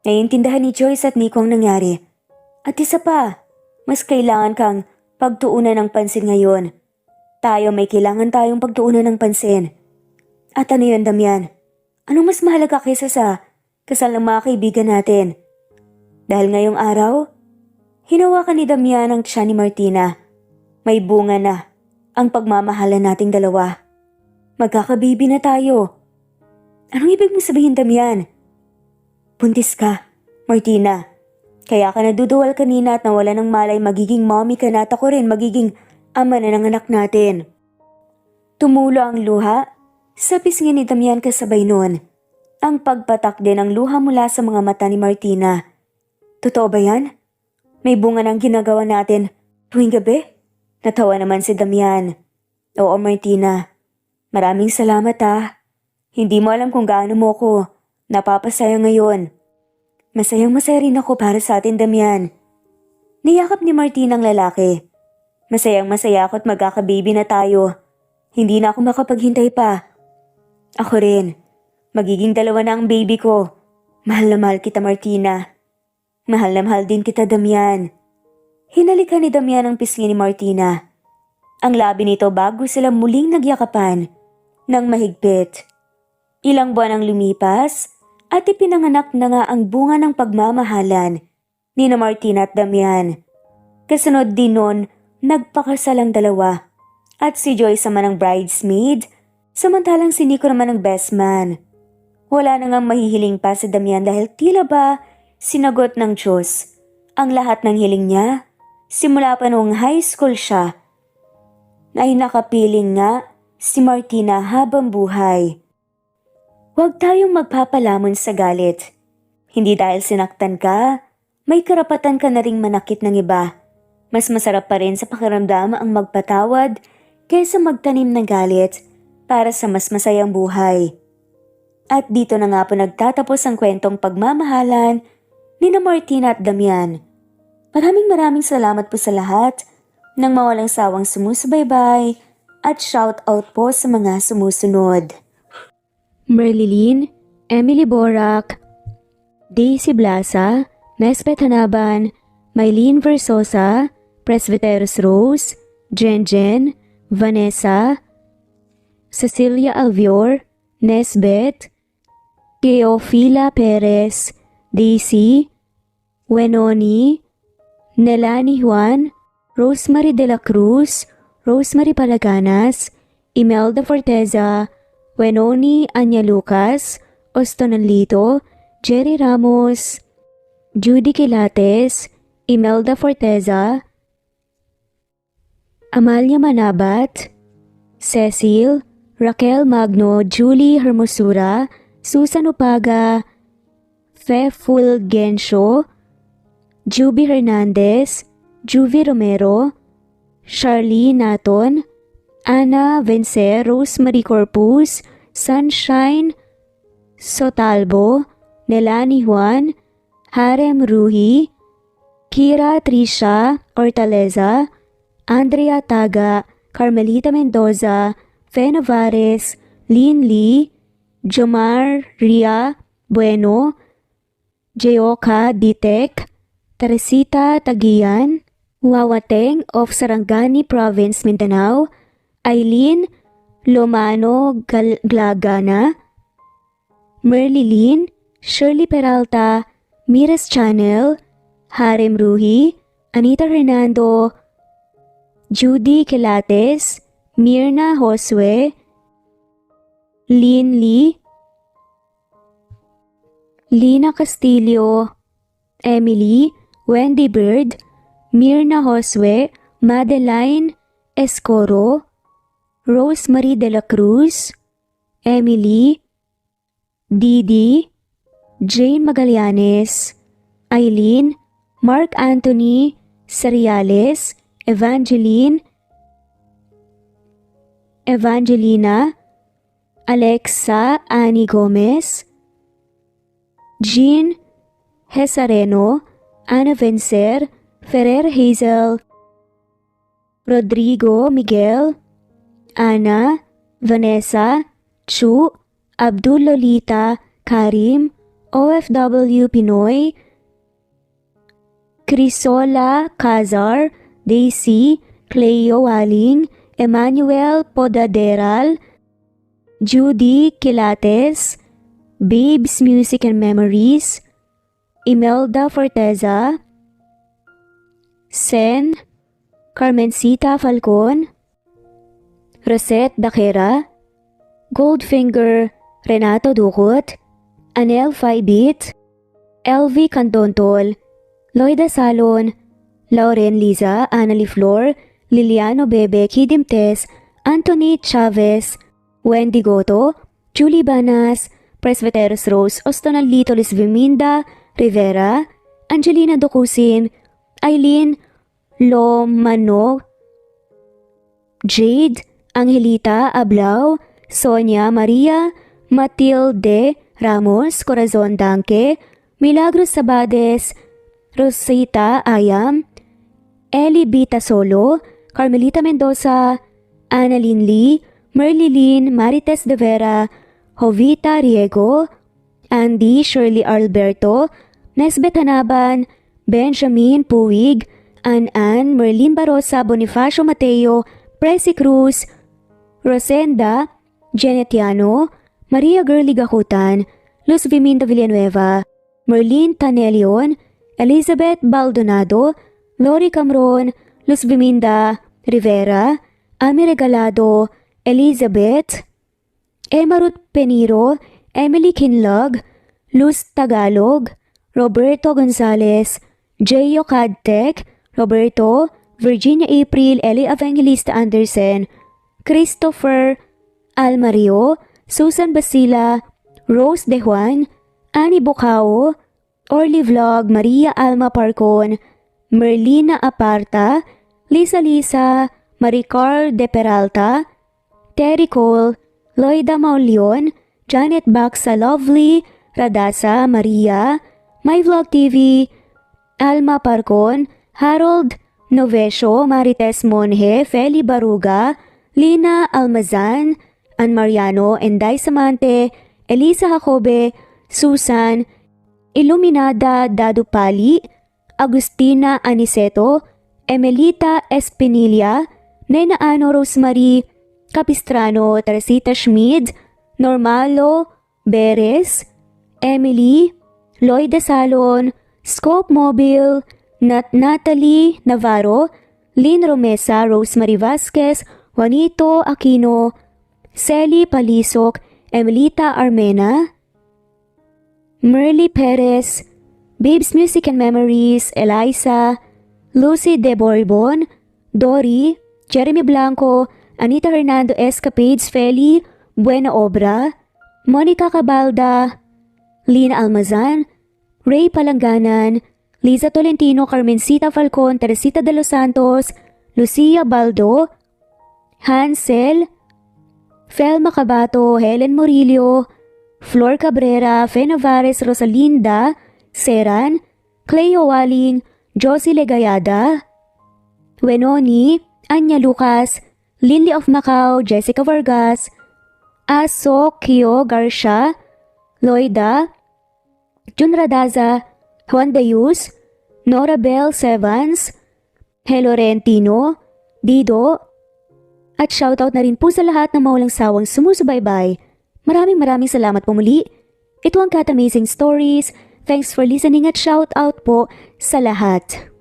Naiintindihan ni Joyce at Nico ang nangyari. At isa pa, mas kailangan kang pagtuunan ng pansin ngayon. Tayo may kailangan tayong pagtuunan ng pansin. At ano yun, Damian? Anong mas mahalaga kaysa sa kasal ng mga kaibigan natin? Dahil ngayong araw, hinawakan ni Damian ang tiyan ni Martina. May bunga na ang pagmamahalan nating dalawa. Magkakabibi na tayo. Anong ibig mong sabihin, Damian? Buntis ka, Martina. Kaya ka naduduwal kanina at nawala ng malay, magiging mommy ka na at ako rin magiging ama na ng anak natin. Tumulo ang luha sa pisngi ni Damian kasabay noon. Ang pagpatak din ng luha mula sa mga mata ni Martina. Totoo ba yan? May bunga ng ginagawa natin tuwing gabi? Natawa naman si Damian. Oo, Martina. Maraming salamat ah. Hindi mo alam kung gaano mo ko napapasaya ngayon. Masayang-masaya rin ako para sa atin, Damian. Niyakap ni Martina ang lalaki. Masayang-masaya ako at magkakababy na tayo. Hindi na ako makapaghintay pa. Ako rin. Magiging dalawa na ang baby ko. Mahal na mahal kita, Martina. Mahal na mahal din kita, Damian. Hinalikan ni Damian ang pisngi ni Martina. Ang labi nito bago sila muling nagyakapan ng mahigpit. Ilang buwan ang lumipas at ipinanganak na nga ang bunga ng pagmamahalan ni na Martina at Damian. Kasunod din nun, nagpakasal ang dalawa at si Joyce naman ang bridesmaid, samantalang si Nico naman ang best man. Wala na ngang mahihiling pa si Damian dahil tila ba sinagot ng Diyos ang lahat ng hiling niya, simula pa noong high school siya, ay nakapiling nga si Martina habang buhay. Huwag tayong magpapalamon sa galit. Hindi dahil sinaktan ka, may karapatan ka na ring manakit ng iba. Mas masarap pa rin sa pakiramdam ang magpatawad kaysa magtanim ng galit para sa mas masayang buhay. At dito na nga po nagtatapos ang kwentong pagmamahalan ni na Martina at Damian. Maraming salamat po sa lahat ng mawalang sawang sumusubaybay at shout out po sa mga sumusunod. Merlilyn, Emily Borac, Daisy Blasa, Mesbeth Hanaban, Mylene Versosa, Presbyteros Rose, Jen, Vanessa, Cecilia Alvior, Nesbeth, Teofila Perez, Daisy, Wenoni, Nelani Juan, Rosemary de la Cruz, Rosemary Palaganas, Imelda Forteza, Wenoni Anya Lucas, Ostonalito, Jerry Ramos, Judy Quilates, Imelda Forteza, Amalia Manabat, Cecil, Raquel Magno, Julie Hermosura, Susan Upaga, Fe Fulgencio, Juby Hernandez, Juvie Romero, Charlie Naton, Ana Vencer, Rosemary Corpus, Sunshine Sotalbo, Nelani Juan, Harem Ruhi, Kira Trisha Ortaleza, Andrea Taga, Carmelita Mendoza, Fe Navares, Lynn Lee, Jomar Ria Bueno, Jeoka Ditek, Teresita Tagian, Wawateng of Sarangani Province, Mindanao, Eileen Lomano Glagana, Merlilyn, Shirley Peralta, Miras Channel, Harem Ruhi, Anita Hernando, Judy Quilates, Mirna Josue, Lynn Lee, Lina Castillo, Emily, Wendy Bird, Mirna Josue, Madeline Escoro, Rosemary de la Cruz, Emily, Didi, Jane Magallanes, Eileen, Mark Anthony Seriales, Evangelina, Alexa Annie Gomez, Jean Hesareno, Ana Vencer, Ferrer Hazel, Rodrigo Miguel, Ana, Vanessa, Chu, Abdul Lolita, Karim, OFW Pinoy, Crisola Cazar, Daisy, Cleo Waling, Emmanuel Podaderal, Judy Quilates, Babes Music and Memories, Imelda Forteza, Sen, Carmencita Falcon, Rosette Daquera, Goldfinger, Renato Ducot, Anel Faibit, LV Candontol, Loida Salon, Lauren Liza, Annalie Flor, Liliano Bebe, Kidim Tess, Anthony Chavez, Wendy Goto, Julie Banas, Presbyteros Rose, Ostonalito Lisviminda, Rivera, Angelina Docusin, Eileen Lomano, Jade, Angelita Ablao, Sonia Maria, Matilde Ramos, Corazon Danke, Milagros Sabades, Rosita Ayam, Eli Bita Solo, Carmelita Mendoza, Annalyn Lee, Merlilyn Marites de Vera, Jovita Riego, Andy Shirley Alberto, Nesbeth Hanaban, Benjamin Puig, Ann Merlin Barosa, Bonifacio Mateo, Presi Cruz, Rosenda Genetiano, Maria Girly Gakutan, Luz Viminda Villanueva, Merlin Tanelion, Elizabeth Baldonado, Lori Camron, Luz Viminda Rivera, Ami Regalado, Elizabeth, Emma Ruth Peniro, Emily Kinlog, Luz Tagalog, Roberto Gonzalez, Jeyo Cadtec, Roberto, Virginia April, Ellie Evangelista Anderson, Christopher Almario, Susan Basila, Rose De Juan, Annie Bocao, Orly Vlog, Maria Alma Parcon, Merlina Aparta, Lisa, Maricar De Peralta, Terry Cole, Loida Mauleon, Janet Baxa Lovely, Radasa, Maria, My Vlog TV, Alma Parcon, Harold Novesio, Marites Monje, Feli Baruga, Lina Almazan, Ann Mariano, Enday Samante, Elisa Jacobe, Susan, Iluminada Dadupali, Agustina Aniceto, Emelita Espinilla, Nena Ano Rosemary, Capistrano, Teresita Schmid, Normalo Beres, Emily, Lloyd Salon, Scope Mobile, Natalie Navarro, Lynn Romesa, Rosemary Vasquez, Juanito Aquino, Celi Palisok, Emelita Armena, Merly Perez, Babes Music and Memories, Eliza, Lucy De Borbon, Dory, Jeremy Blanco, Anita Hernando Escapades, Feli, Buena Obra, Monica Cabalda, Lina Almazan, Ray Palanganan, Liza Tolentino, Carmencita Falcon, Teresita de los Santos, Lucia Baldo, Hansel, Felma Cabato, Helen Murillo, Flor Cabrera, Fe Navares, Rosalinda, Seran, Cleo Waling, Josie Legayada, Wenoni, Anya Lucas, Lily of Macau, Jessica Vargas, Aso Kio Garcia, Loida, Jun Radaza, Juan Dayus, Nora Bell Sevans, Helo Rentino, Dido, at shoutout na rin po sa lahat ng mawalang sawang sumusubaybay. Maraming salamat po muli. Ito ang Cat Amazing Stories. Thanks for listening at shoutout po sa lahat.